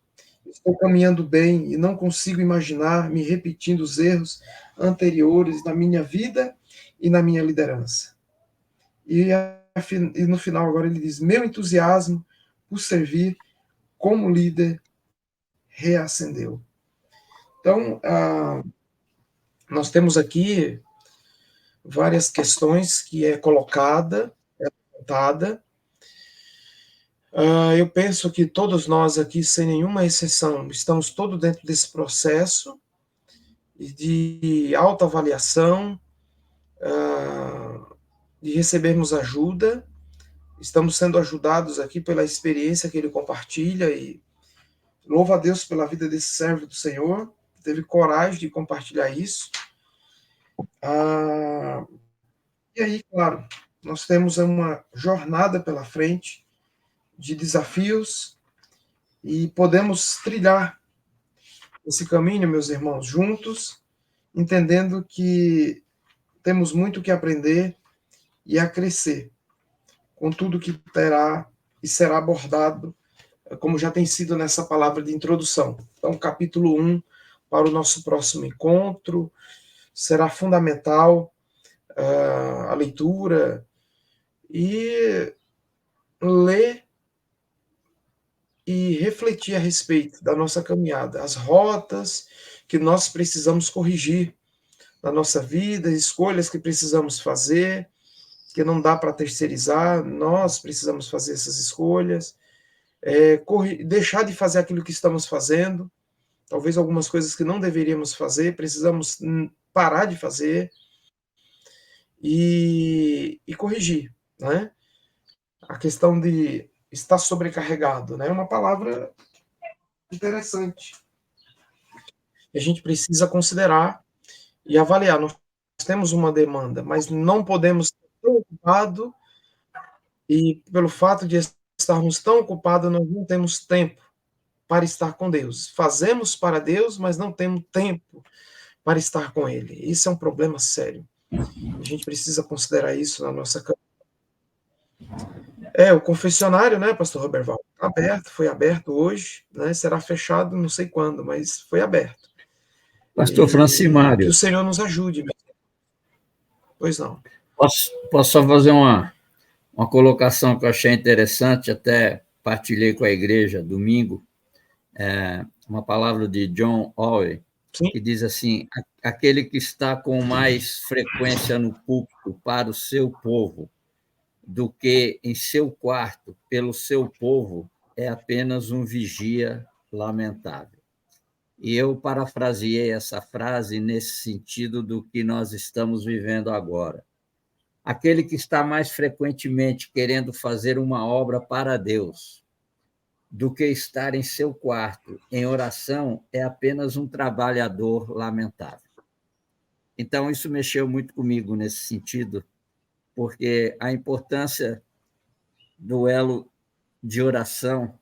Estou caminhando bem e não consigo imaginar me repetindo os erros anteriores na minha vida e na minha liderança. E no final agora ele diz, meu entusiasmo por servir como líder reacendeu. Então, nós temos aqui várias questões que é colocada, é apontada. Eu penso que todos nós aqui, sem nenhuma exceção, estamos todos dentro desse processo de autoavaliação, de recebermos ajuda. Estamos sendo ajudados aqui pela experiência que ele compartilha e louvo a Deus pela vida desse servo do Senhor, que teve coragem de compartilhar isso. E aí, claro, nós temos uma jornada pela frente de desafios e podemos trilhar esse caminho, meus irmãos, juntos, entendendo que temos muito que aprender e a crescer com tudo que terá e será abordado, como já tem sido nessa palavra de introdução. Então, capítulo 1, para o nosso próximo encontro, será fundamental a leitura e ler e refletir a respeito da nossa caminhada, as rotas que nós precisamos corrigir na nossa vida, escolhas que precisamos fazer, que não dá para terceirizar, nós precisamos fazer essas escolhas, deixar de fazer aquilo que estamos fazendo, talvez algumas coisas que não deveríamos fazer, precisamos parar de fazer e corrigir, né? A questão de estar sobrecarregado, né? É uma palavra interessante. A gente precisa considerar e avaliar. Nós temos uma demanda, mas não podemos estar tão ocupados e pelo fato de estarmos tão ocupados, nós não temos tempo para estar com Deus. Fazemos para Deus, mas não temos tempo para estar com Ele. Isso é um problema sério. A gente precisa considerar isso na nossa caminhada. O confessionário, né, pastor Roberval, aberto, foi aberto hoje, né, será fechado não sei quando, mas foi aberto. Pastor Francimário. Que o Senhor nos ajude. Pois não. Posso só fazer uma colocação que eu achei interessante, até partilhei com a igreja domingo, uma palavra de John Owen, que diz assim: aquele que está com mais frequência no púlpito para o seu povo do que em seu quarto pelo seu povo é apenas um vigia lamentável. E eu parafraseei essa frase nesse sentido do que nós estamos vivendo agora. Aquele que está mais frequentemente querendo fazer uma obra para Deus do que estar em seu quarto em oração é apenas um trabalhador lamentável. Então, isso mexeu muito comigo nesse sentido, porque a importância do elo de oração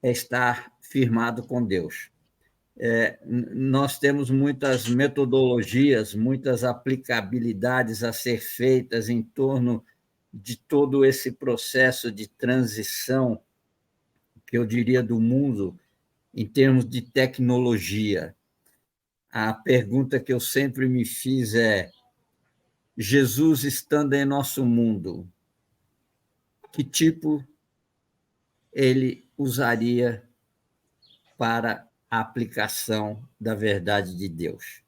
é estar firmado com Deus. Nós temos muitas metodologias, muitas aplicabilidades a ser feitas em torno de todo esse processo de transição, que eu diria, do mundo, em termos de tecnologia. A pergunta que eu sempre me fiz é: Jesus estando em nosso mundo, que tipo ele usaria para a aplicação da verdade de Deus?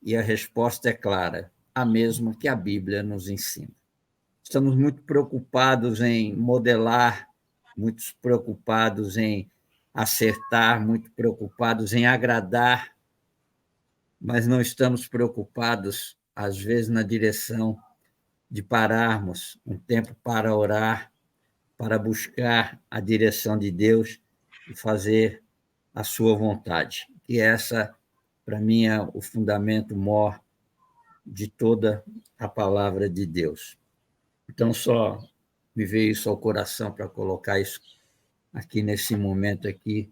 E a resposta é clara, a mesma que a Bíblia nos ensina. Estamos muito preocupados em modelar, muito preocupados em acertar, muito preocupados em agradar, mas não estamos preocupados, às vezes, na direção de pararmos um tempo para orar, para buscar a direção de Deus e fazer a sua vontade. E essa, para mim, é o fundamento maior de toda a palavra de Deus. Então, só me veio isso ao coração para colocar isso aqui nesse momento aqui,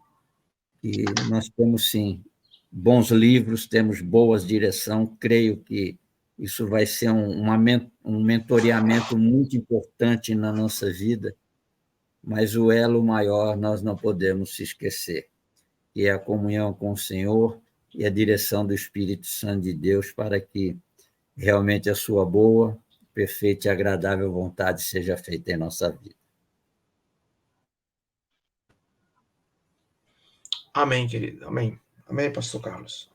que nós temos, sim, bons livros, temos boas direção, creio que isso vai ser um mentoreamento muito importante na nossa vida, mas o elo maior nós não podemos se esquecer, que é a comunhão com o Senhor e a direção do Espírito Santo de Deus para que realmente a sua boa, perfeita e agradável vontade seja feita em nossa vida. Amém, querido. Amém. Amém, pastor Carlos.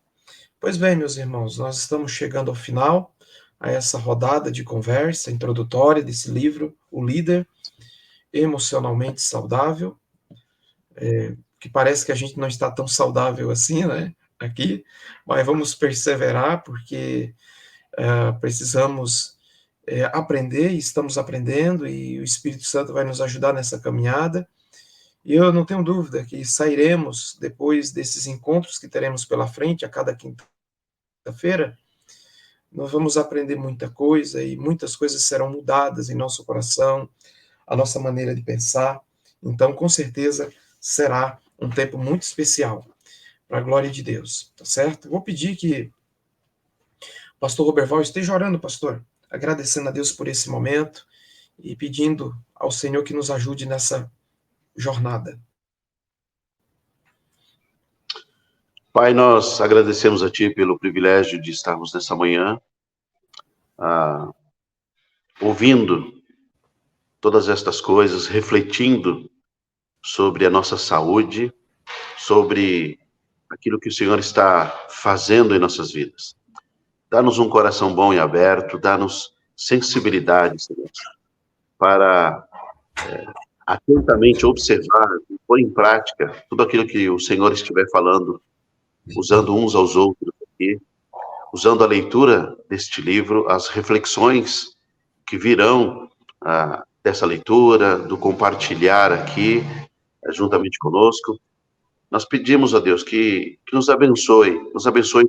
Pois bem, meus irmãos, nós estamos chegando ao final a essa rodada de conversa introdutória desse livro, O Líder Emocionalmente Saudável, que parece que a gente não está tão saudável assim, né, aqui, mas vamos perseverar, porque precisamos aprender, e estamos aprendendo, e o Espírito Santo vai nos ajudar nessa caminhada, e eu não tenho dúvida que sairemos, depois desses encontros que teremos pela frente, a cada quinta-feira, nós vamos aprender muita coisa, e muitas coisas serão mudadas em nosso coração, a nossa maneira de pensar. Então, com certeza, será um tempo muito especial, para a glória de Deus, tá certo? Vou pedir que o pastor Roberval esteja orando, pastor, agradecendo a Deus por esse momento e pedindo ao Senhor que nos ajude nessa jornada. Pai, nós agradecemos a Ti pelo privilégio de estarmos nessa manhã, ouvindo todas estas coisas, refletindo sobre a nossa saúde, sobre aquilo que o Senhor está fazendo em nossas vidas. Dá-nos um coração bom e aberto, dá-nos sensibilidade, Senhor, para atentamente observar e pôr em prática tudo aquilo que o Senhor estiver falando, usando uns aos outros aqui, usando a leitura deste livro, as reflexões que virão dessa leitura, do compartilhar aqui, juntamente conosco. Nós pedimos a Deus que nos abençoe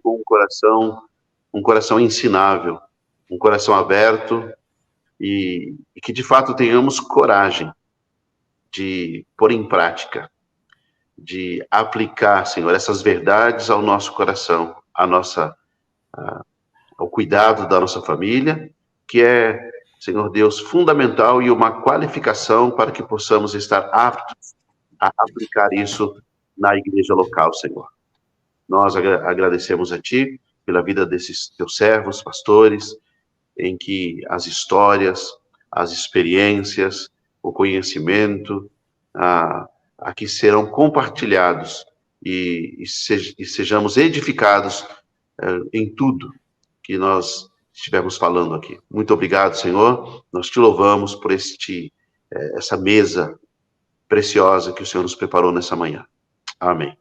com um coração ensinável, um coração aberto, e que de fato tenhamos coragem de pôr em prática, de aplicar, Senhor, essas verdades ao nosso coração, ao cuidado da nossa família, que é, Senhor Deus, fundamental e uma qualificação para que possamos estar aptos a aplicar isso na igreja local, Senhor. Nós agradecemos a Ti pela vida desses Teus servos, pastores, em que as histórias, as experiências, o conhecimento, aqui serão compartilhados e sejamos edificados em tudo que nós estivermos falando aqui. Muito obrigado, Senhor. Nós Te louvamos por essa mesa preciosa que o Senhor nos preparou nessa manhã. Amém.